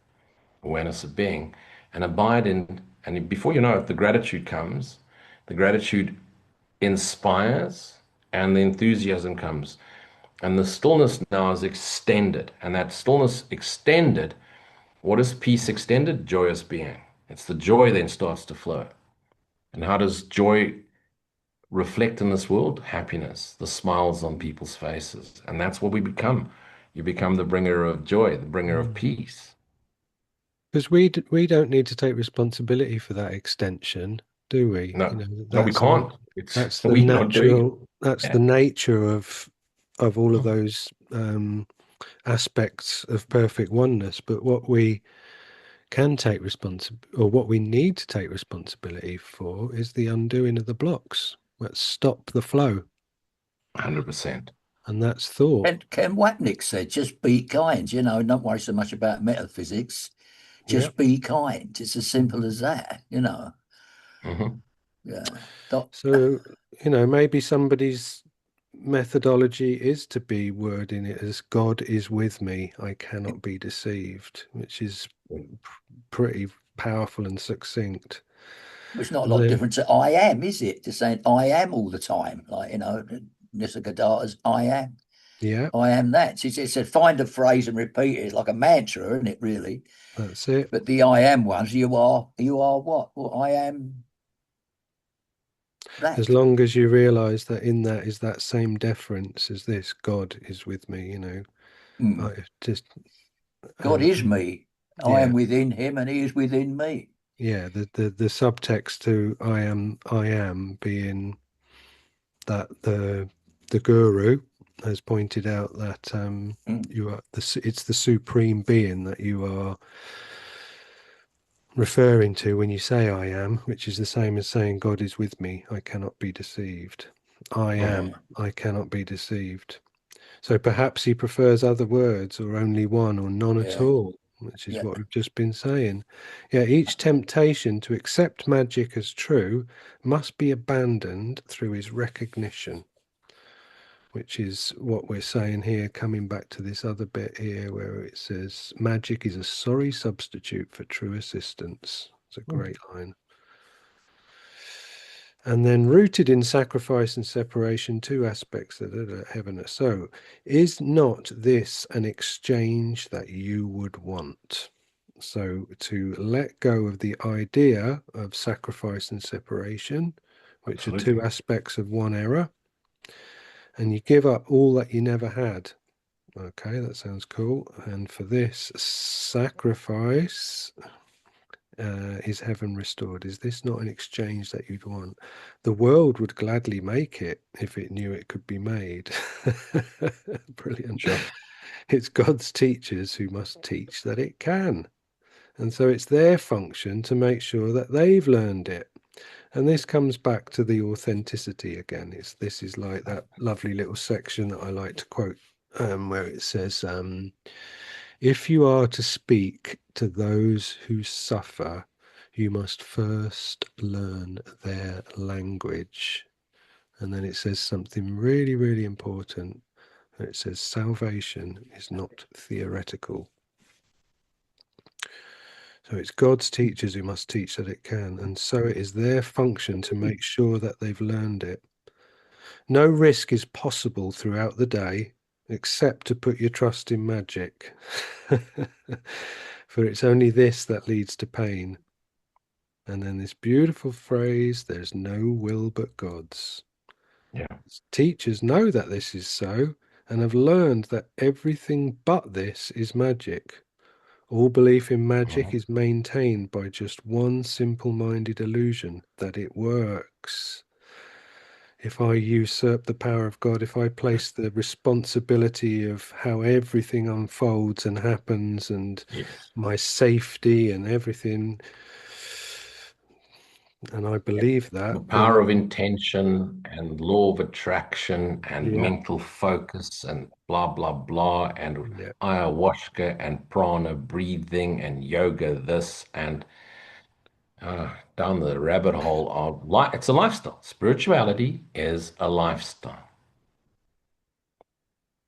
awareness of being, and abide in. And before you know it, the gratitude comes. The gratitude inspires, and the enthusiasm comes. And the stillness now is extended. And that stillness extended, what is peace extended? Joyous being. It's the joy then starts to flow. And how does joy reflect in this world? Happiness, the smiles on people's faces. And that's what we become. You become the bringer of joy, the bringer of peace. Because we don't need to take responsibility for that extension, do we? You No, know, no, we can't. It's we're not doing it. that's the Yeah, nature of all of those aspects of perfect oneness. But what we can take or what we need to take responsibility for is the undoing of the blocks. Let's stop the flow, 100%. and that's thought. and Ken Wapnick said, just be kind, don't worry so much about metaphysics. Yeah. Just be kind. It's as simple Mhm. as that, Hmm. Yeah. So, you know, maybe somebody's methodology is to be wording it as God is with me, I cannot be deceived, which is pretty powerful and succinct. It's not a And lot then, different to I am, is it? Just saying I am all the time. Like, Nisargadatta's yeah, I am that. It said find a phrase and repeat it. It's like a mantra, isn't it, really? that's it. But the I am ones, you are what? Well, I am As that. long as you realize that in that is that same deference as this, God is with me, you know, Mm. I just, God is me. I yeah, am within him and he is within me. yeah, the subtext to I am being that the guru has pointed out that you are it's the supreme being that you are referring to when you say I am, which is the same as saying God is with me, I cannot be deceived. I am, I cannot be deceived. So perhaps he prefers other words, or only one, or none at Yeah, all, which is yeah. what we've just been saying. Yeah, each temptation to accept magic as true must be abandoned through his recognition, which is what we're saying here, coming back to this other bit here where it says, magic is a sorry substitute for true assistance. It's a great line. And then rooted in sacrifice and separation, two aspects that are heaven. So, is not this an exchange that you would want? So, to let go of the idea of sacrifice and separation, which are two Absolutely. aspects of one error, and you give up all that you never had. Okay, that sounds cool. And for this sacrifice, is heaven restored? Is this not an exchange that you'd want? The world would gladly make it if it knew it could be made. Brilliant. Sure. It's God's teachers who must teach that it can. And so it's their function to make sure that they've learned it. And this comes back to the authenticity again. This is like that lovely little section that I like to quote, where it says, if you are to speak to those who suffer, you must first learn their language. And then it says something really, really important. It says salvation is not theoretical. So it's God's teachers who must teach that it can. And so it is their function to make sure that they've learned it. No risk is possible throughout the day except to put your trust in magic. For it's only this that leads to pain. And then this beautiful phrase, there's no will but God's. Yeah. Teachers know that this is so and have learned that everything but this is magic. All belief in magic is maintained by just one simple-minded illusion that it works. If I usurp the power of God, if I place the responsibility of how everything unfolds and happens and Yes. my safety and everything, and I believe that, The then power of intention and law of attraction and yeah, mental focus and blah, blah, blah, and yeah. ayahuasca and prana breathing and yoga, this and down the rabbit hole of life. It's a lifestyle. Spirituality is a lifestyle.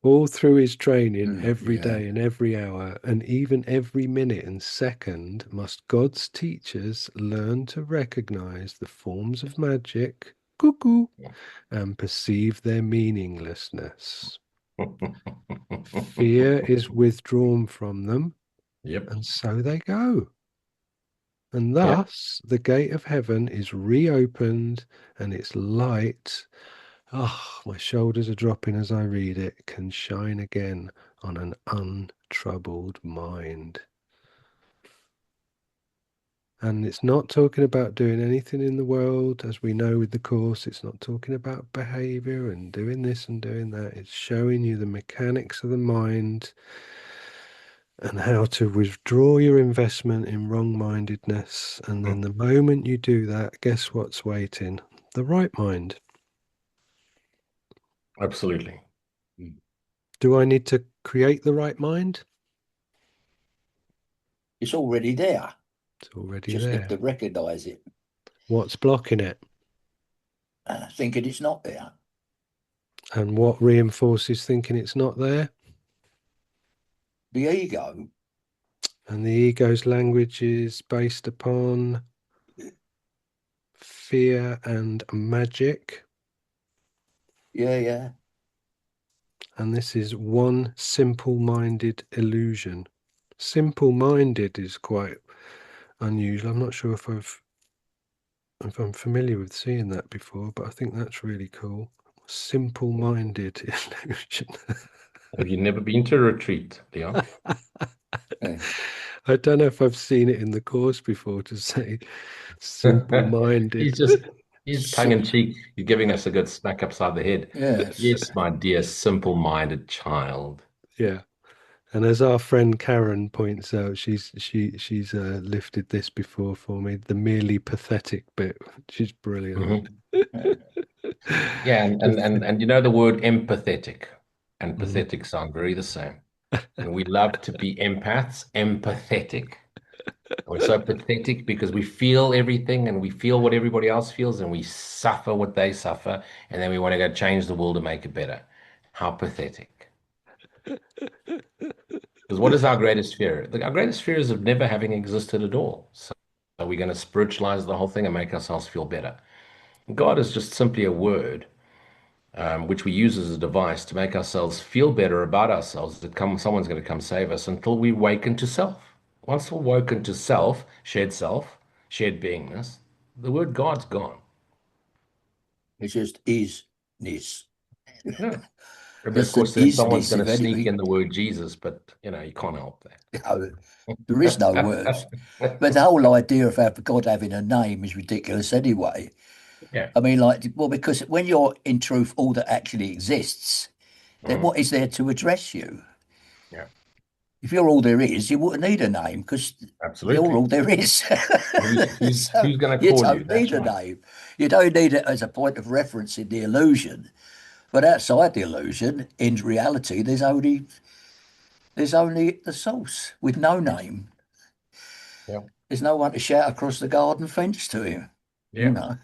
All through his training, every Yeah, day and every hour, and even every minute and second, must God's teachers learn to recognize the forms of magic, cuckoo, and perceive their meaninglessness. Fear is withdrawn from them, Yep. and so they go. And Yep. thus the gate of heaven is reopened, and its light, ah, my shoulders are dropping as I read it, can shine again on an untroubled mind. And it's not talking about doing anything in the world, as we know with the course. It's not talking about behavior and doing this and doing that. It's showing you the mechanics of the mind and how to withdraw your investment in wrong-mindedness. And then the moment you do that, guess what's waiting? The right mind. Absolutely. Do I need to create the right mind? it's already there. It's already Just have there. to recognize it. What's blocking it? Thinking it's not there. And what reinforces thinking it's not there? The ego. And the ego's language is based upon fear and magic. Yeah, yeah. And this is one simple-minded illusion. Simple-minded is quite unusual. I'm not sure if I'm familiar with seeing that before, but I think that's really cool. Simple-minded illusion. Have you never been to a retreat, Leon? Yeah. I don't know if I've seen it in the course before to say simple-minded. He's just he's tongue in cheek. He's giving us a good smack upside the head. Yes. Yes, my dear simple-minded child. Yeah. And as our friend Karen points out, she's lifted this before for me, the merely pathetic bit. She's brilliant. Mhm. Yeah. Yeah, and you know the word empathetic and Mhm. pathetic sound very the same. And we love to be empaths, empathetic. We're so pathetic because we feel everything and we feel what everybody else feels and we suffer what they suffer, and then we want to go change the world to make it better. How pathetic. Because what is our greatest fear? Our greatest fear is of never having existed at all. So are we going to spiritualize the whole thing and make ourselves feel better? God is just simply a word, which we use as a device to make ourselves feel better about ourselves, that someone's going to come save us until we awaken to self. Once we're woken to self, shared beingness, the word God's gone. It just is this. Yeah. And of Just an course, then someone's isness, going if to sneak anything. in the word Jesus, but you can't help There is no words. But that. the whole idea of God having a name is ridiculous anyway. Yeah. I mean, well, because when you're in truth all that actually exists, then Mhm. what is there to address you? Yeah. If you're all there is, you wouldn't need a name because you're Absolutely. all there is. So Who's going to you call you? don't That's need a right. name. You don't need it as a point of reference in the illusion. But outside the illusion, in reality, there's only the source with no Yeah. name. Yeah. There's no one to shout across the garden fence to him. You Yeah. know,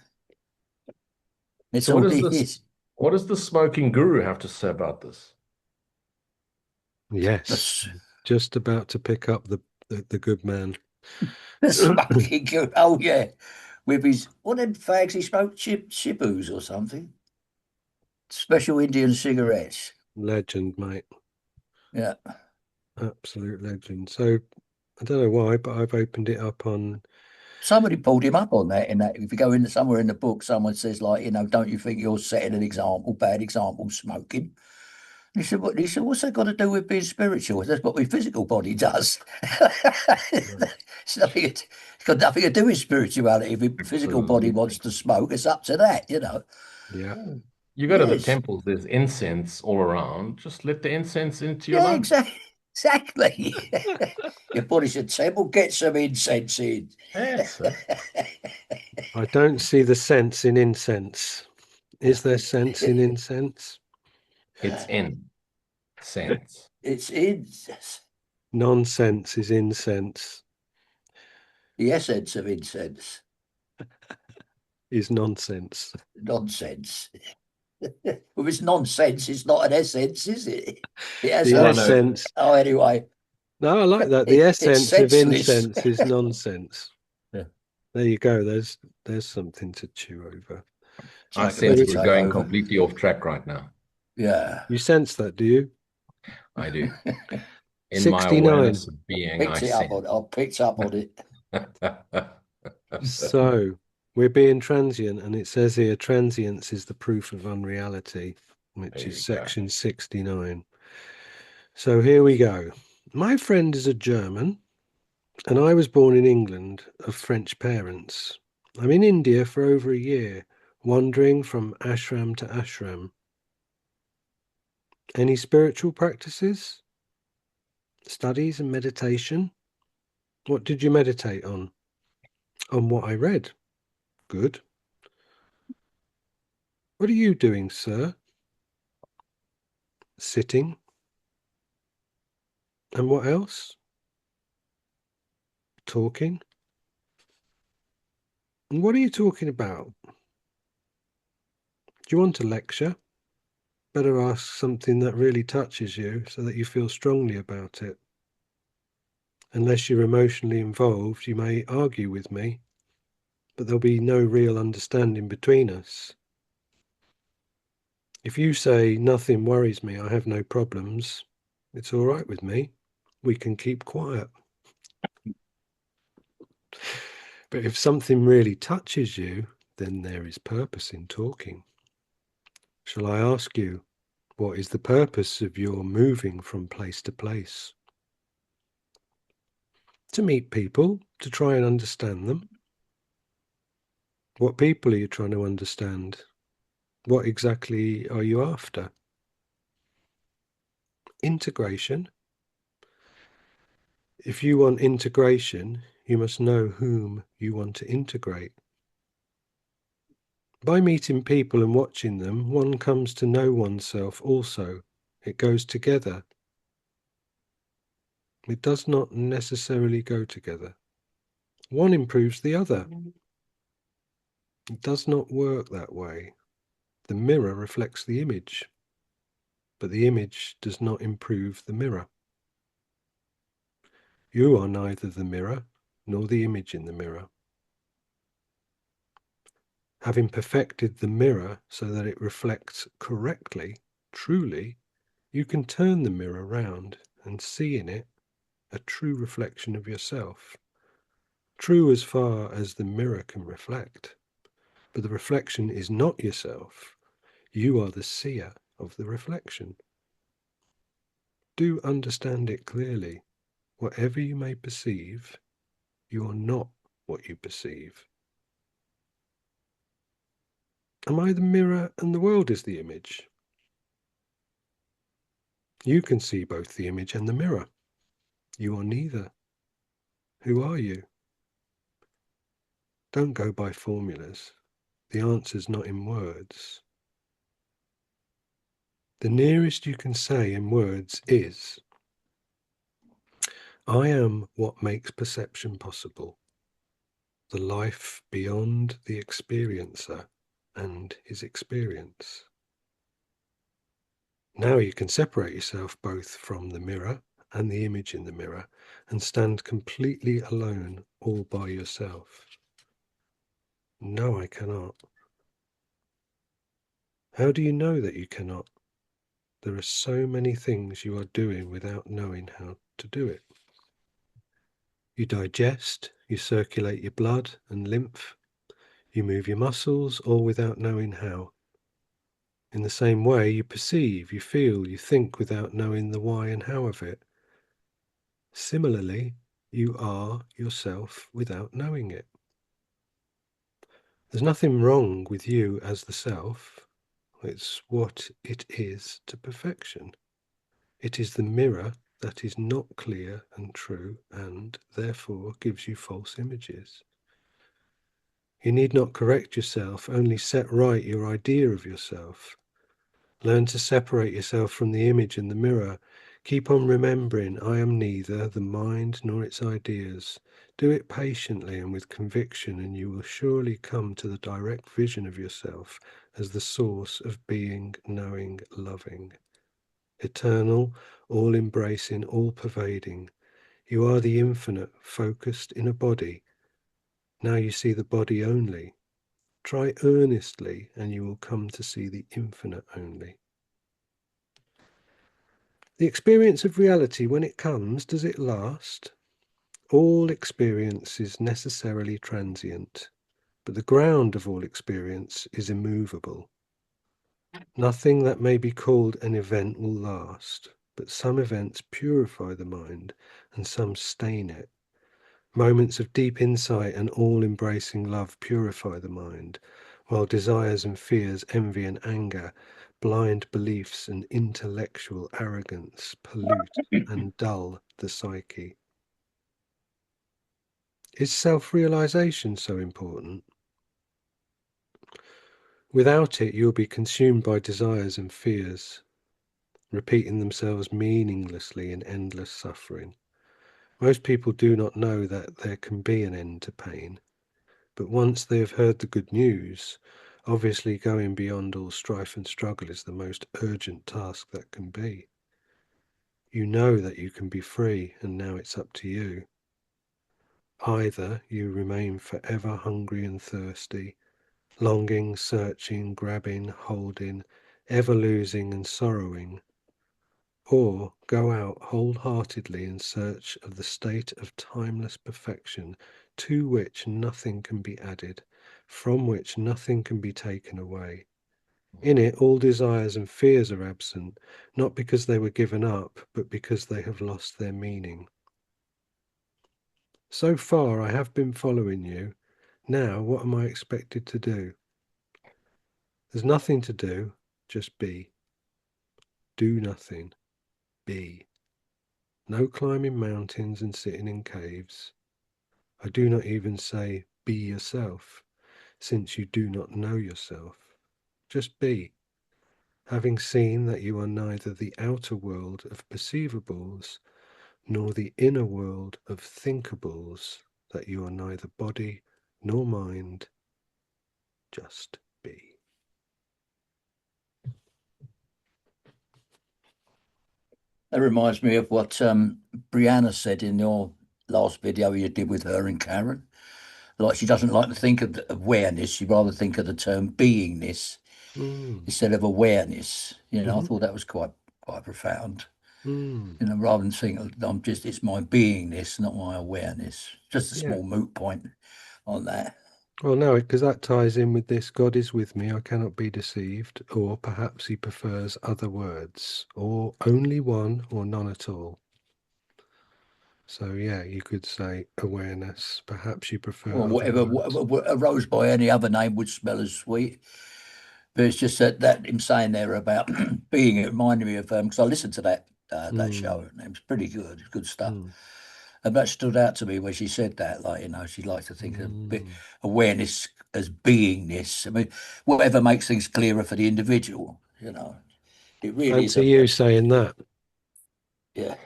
it's So what all does he this? is. What does the smoking guru have to say about this? Yes, The, just about to pick up the good man. the smoking good. Oh yeah, with his what them fags he smoked shibus or something. Special Indian cigarettes. Legend, mate. Yeah. Absolute legend. So I don't know why, but I've opened it up on. Somebody pulled him up on that. In that, if you go into somewhere in the book, someone says like, don't you think you're setting an example, bad example, smoking? And he said, what? He said, what's that got to do with being spiritual? That's what my physical body does. It's got nothing to do with spirituality. If your physical body wants Absolutely. to smoke, it's up to that. Yeah. You go to the Yes. temples, there's incense all around. Just let the incense into your Yeah, lungs. exactly. Exactly. Your body should say, well, get some incense in. That's it. I don't see the sense in incense. Is there sense in incense? It's in sense. It's in Nonsense is incense, the essence of incense. is nonsense. Nonsense. Well, it's nonsense. It's not an essence, is it? It has The Well, a. I know. essence. Oh, anyway, No, I like that. The it's essence of senseless. incense is nonsense. Yeah. There you go. There's something to chew over. I Something So sense to we, we're take going over. completely off track right now. Yeah. you sense that, do you? I do. In my 69. awareness of being, I Picked it up sense. on. I picked up on it. So we're being transient, and it says here transience is the proof of unreality, which There is you go. section 69. So here we go. My friend is a German, and I was born in England of French parents. I'm in India for over a year, wandering from ashram to ashram. Any spiritual practices, studies, and meditation? What did you meditate on? On what I read. Good. What are you doing, sir? Sitting. And what else? Talking. And what are you talking about? Do you want a lecture? Better ask something that really touches you so that you feel strongly about it. Unless you're emotionally involved, you may argue with me, but there'll be no real understanding between us. If you say, nothing worries me, I have no problems, it's all right with me. We can keep quiet. But if something really touches you, then there is purpose in talking. Shall I ask you, what is the purpose of your moving from place to place? To meet people, to try and understand them. What people are you trying to understand? What exactly are you after? Integration. If you want integration, you must know whom you want to integrate. By meeting people and watching them, one comes to know oneself also. It goes together. It does not necessarily go together. One improves the other. It does not work that way. The mirror reflects the image, but the image does not improve the mirror. You are neither the mirror nor the image in the mirror. Having perfected the mirror so that it reflects correctly, truly, you can turn the mirror round and see in it a true reflection of yourself. True as far as the mirror can reflect. But the reflection is not yourself. You are the seer of the reflection. Do understand it clearly. Whatever you may perceive, you are not what you perceive. Am I the mirror and the world is the image? You can see both the image and the mirror. You are neither. Who are you? Don't go by formulas. The answer's not in words. The nearest you can say in words is, I am what makes perception possible, the life beyond the experiencer and his experience. Now you can separate yourself both from the mirror and the image in the mirror and stand completely alone all by yourself. No, I cannot. How do you know that you cannot? There are so many things you are doing without knowing how to do it. You digest, you circulate your blood and lymph, you move your muscles, all without knowing how. In the same way, you perceive, you feel, you think without knowing the why and how of it. Similarly, you are yourself without knowing it. There's nothing wrong with you as the self. It's what it is to perfection. It is the mirror that is not clear and true and, therefore, gives you false images. You need not correct yourself, only set right your idea of yourself. Learn to separate yourself from the image in the mirror. Keep on remembering, I am neither the mind nor its ideas. Do it patiently and with conviction, and you will surely come to the direct vision of yourself as the source of being, knowing, loving. Eternal, all-embracing, all-pervading. You are the infinite, focused in a body. Now you see the body only. Try earnestly, and you will come to see the infinite only. The experience of reality, when it comes, does it last? All experience is necessarily transient, but the ground of all experience is immovable. Nothing that may be called an event will last, but some events purify the mind and some stain it. Moments of deep insight and all-embracing love purify the mind, while desires and fears, envy and anger, blind beliefs and intellectual arrogance pollute and dull the psyche. Is self-realization so important? Without it, you'll be consumed by desires and fears, repeating themselves meaninglessly in endless suffering. Most people do not know that there can be an end to pain. But once they have heard the good news, obviously going beyond all strife and struggle is the most urgent task that can be. You know that you can be free, and now it's up to you. Either you remain forever hungry and thirsty, longing, searching, grabbing, holding, ever losing and sorrowing, or go out wholeheartedly in search of the state of timeless perfection to which nothing can be added, from which nothing can be taken away. In it, all desires and fears are absent, not because they were given up, but because they have lost their meaning. So far, I have been following you. Now, what am I expected to do? There's nothing to do, just be. Do nothing, be. No climbing mountains and sitting in caves. I do not even say, be yourself, since you do not know yourself. Just be. Having seen that you are neither the outer world of perceivables nor the inner world of thinkables, that you are neither body nor mind, just be. That reminds me of what Brianna said in your last video you did with her and Karen. Like she doesn't like to think of the awareness, she'd rather think of the term beingness Mm. instead of awareness. I Mm-hmm. thought that was quite profound. Mm. Rather than think it's my beingness, not my awareness. Just a Yeah. small moot point on that. Well, no, because that ties in with this God is with me, I cannot be deceived, or perhaps he prefers other words, or only one, or none at all. So, yeah, you could say awareness. Perhaps you prefer Or other whatever words. a rose by any other name would smell as sweet. But it's just that him saying there about being, it reminded me of because I listened to that show Mm. and it was pretty good stuff. Mm. And that stood out to me when she said that, like, she likes to think of Mm. awareness as beingness. I mean, whatever makes things clearer for the individual, it really is Fancy you saying that. yeah.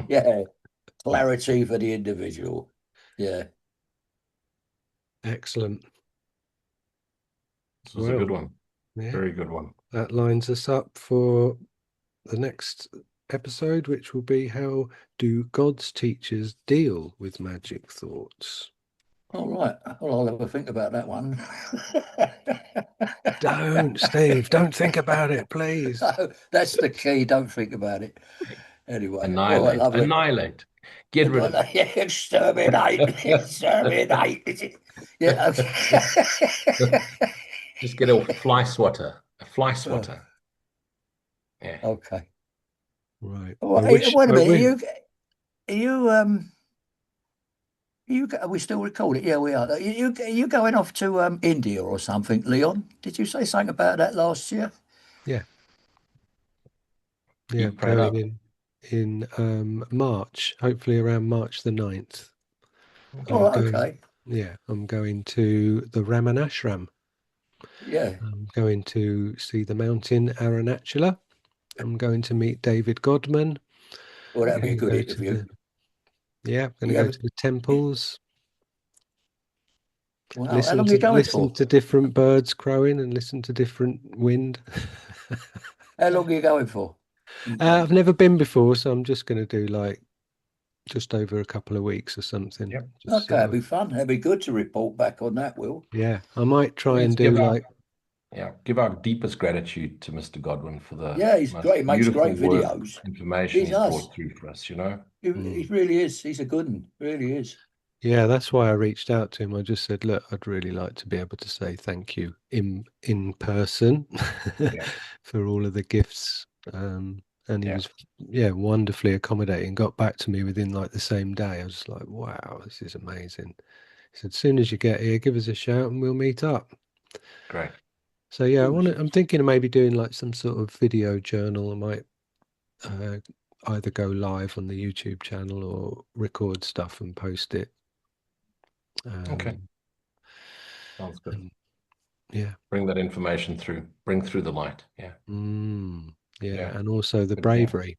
Yeah, clarity for the individual. Yeah. Excellent. This was a Well, good one. yeah, Very good one. that lines us up for the next episode, which will be how do God's teachers deal with magic thoughts? All right. Well, I'll have a think about that one. Don't, Steve, don't think about it, please. No, that's the key. Don't think about it. Anyway, all right, Annihilate. lovely. Annihilate. Get rid of it. Exterminate. Exterminate. Yeah, okay. Just get a fly swatter. A fly swatter. Yeah. Okay. Right. Well, I hey, wish, wait a I minute. wish. Are you are we still recording? Yeah, we are. Are you going off to India or something, Leon? Did you say something about that last year? Yeah, yeah, Keep prayed going up. in March, hopefully around March the 9th. All I'm right, going, okay. yeah, I'm going to the Ramanashram. Yeah. I'm going to see the mountain Arunachala. I'm going to meet David Godman. Well, I'm that'd be a going to good go to interview. the, yeah, I'm going to go Yeah. to the temples, Wow. How long are you going listen for? to different birds crowing and listen to different wind. How long are you going for? I've never been before, so I'm just going to do like just over a couple of weeks or something. Yep. Just Okay, sort it'd of, be fun. It'd be good to report back on that, Will. yeah, I might try Let's and do give our like, give our deepest gratitude to Mr. Godwin for the Yeah, he's most great. He makes beautiful great work, videos. information He's he's us. brought through for us, you know? He mm, really is. He's a good one. Really is. yeah, that's why I reached out to him. I just said, look, I'd really like to be able to say thank you in person Yeah. for all of the gifts. And he Yeah. was, yeah, wonderfully accommodating. Got back to me within like the same day. I was like, wow, this is amazing. He said, as soon as you get here, give us a shout and we'll meet up. Great. So yeah, Good. I'm thinking of maybe doing like some sort of video journal. I might uh, either go live on the YouTube channel or record stuff and post it. Okay. Um, Sounds good. and yeah, Bring that information through. Bring through the light. Yeah. mm, yeah, Yeah. and also the Good plan. bravery,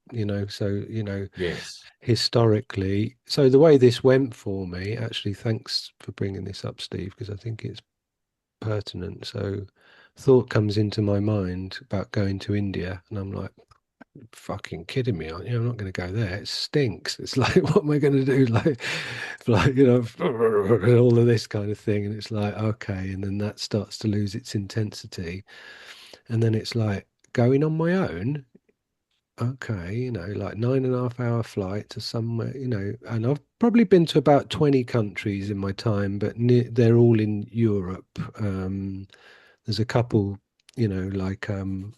So Yes. historically, so the way this went for me, actually, thanks for bringing this up, Steve, because I think it's pertinent. So, thought comes into my mind about going to India, and I'm like, fucking kidding me, aren't you? I'm not going to go there. It stinks. It's like, what am I going to do? Like, all of this kind of thing. And it's like, okay. And then that starts to lose its intensity. And then it's like going on my own. Okay, like 9.5 hour flight to somewhere, and I've probably been to about 20 countries in my time, but they're all in Europe. There's a couple, like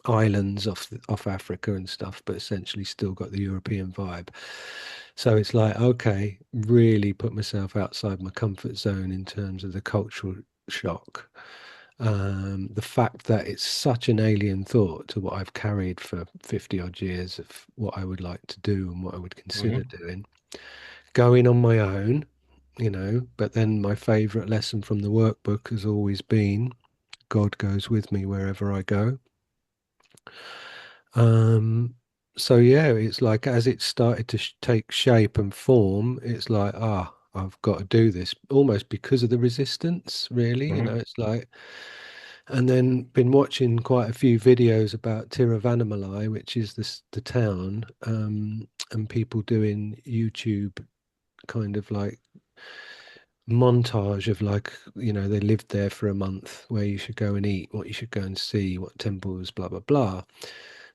islands off Africa and stuff, but essentially still got the European vibe. So it's like, okay, really put myself outside my comfort zone in terms of the cultural shock. The fact that it's such an alien thought to what I've carried for 50 odd years of what I would like to do and what I would consider Hmm. doing. Going on my own, but then my favorite lesson from the workbook has always been God goes with me wherever I go. Um, so yeah, it's like as it started to take shape and form, it's like, I've got to do this almost because of the resistance, really. Hmm. It's like, and then been watching quite a few videos about Tiruvannamalai, which is the town, and people doing YouTube kind of like montage of like, they lived there for a month, where you should go and eat, what you should go and see, what temples, blah, blah, blah.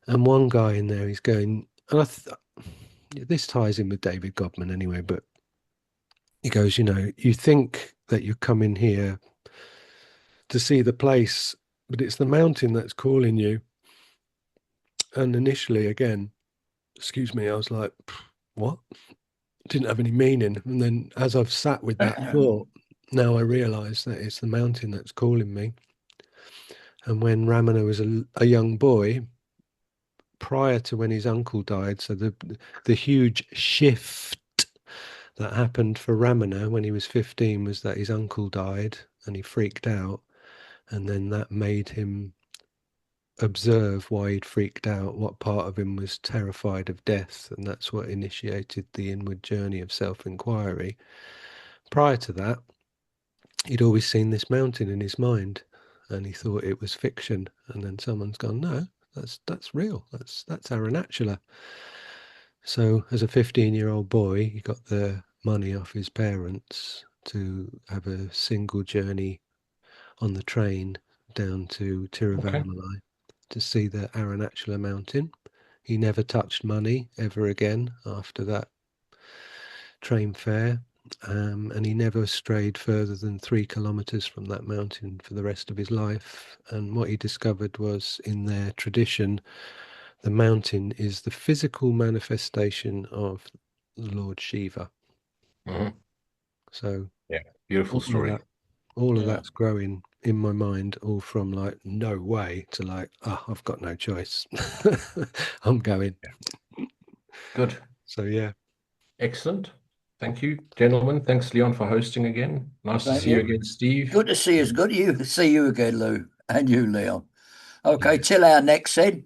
And one guy in there, he's going, and this ties in with David Godman anyway, but he goes, you think that you're coming here to see the place, but it's the mountain that's calling you. And initially, again, excuse me, I was like, what? Didn't have any meaning. And then as I've sat with that thought, now I realize that it's the mountain that's calling me. And when Ramana was a young boy, prior to when his uncle died, so the huge shift that happened for Ramana when he was 15 was that his uncle died and he freaked out. And then that made him observe why he'd freaked out, what part of him was terrified of death. And that's what initiated the inward journey of self inquiry. Prior to that, he'd always seen this mountain in his mind and he thought it was fiction. And then someone's gone, no, that's real. That's Aranacula. So as a 15-year-old boy, he got the money off his parents to have a single journey on the train down to Okay. Tiruvannamalai to see the Aranacula mountain. He never touched money ever again after that train fare. And he never strayed further than 3 kilometers from that mountain for the rest of his life. And what he discovered was, in their tradition, the mountain is the physical manifestation of Lord Shiva. Hmm. So Yeah. Beautiful all of story. that, all of Yeah. that's growing in my mind, all from like no way to like, I've got no choice. I'm going. Yeah. Good. So yeah, Excellent. Thank you, gentlemen. Thanks, Leon, for hosting again. Nice to Thank see you you. again, Steve. Good to see us. Good to see you again, Lou, and you, Leon. Okay, yeah. till our next Sid.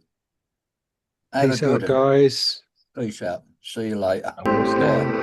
Have a Peace out, good one. guys. Peace out. See you later. Namaste. Bye.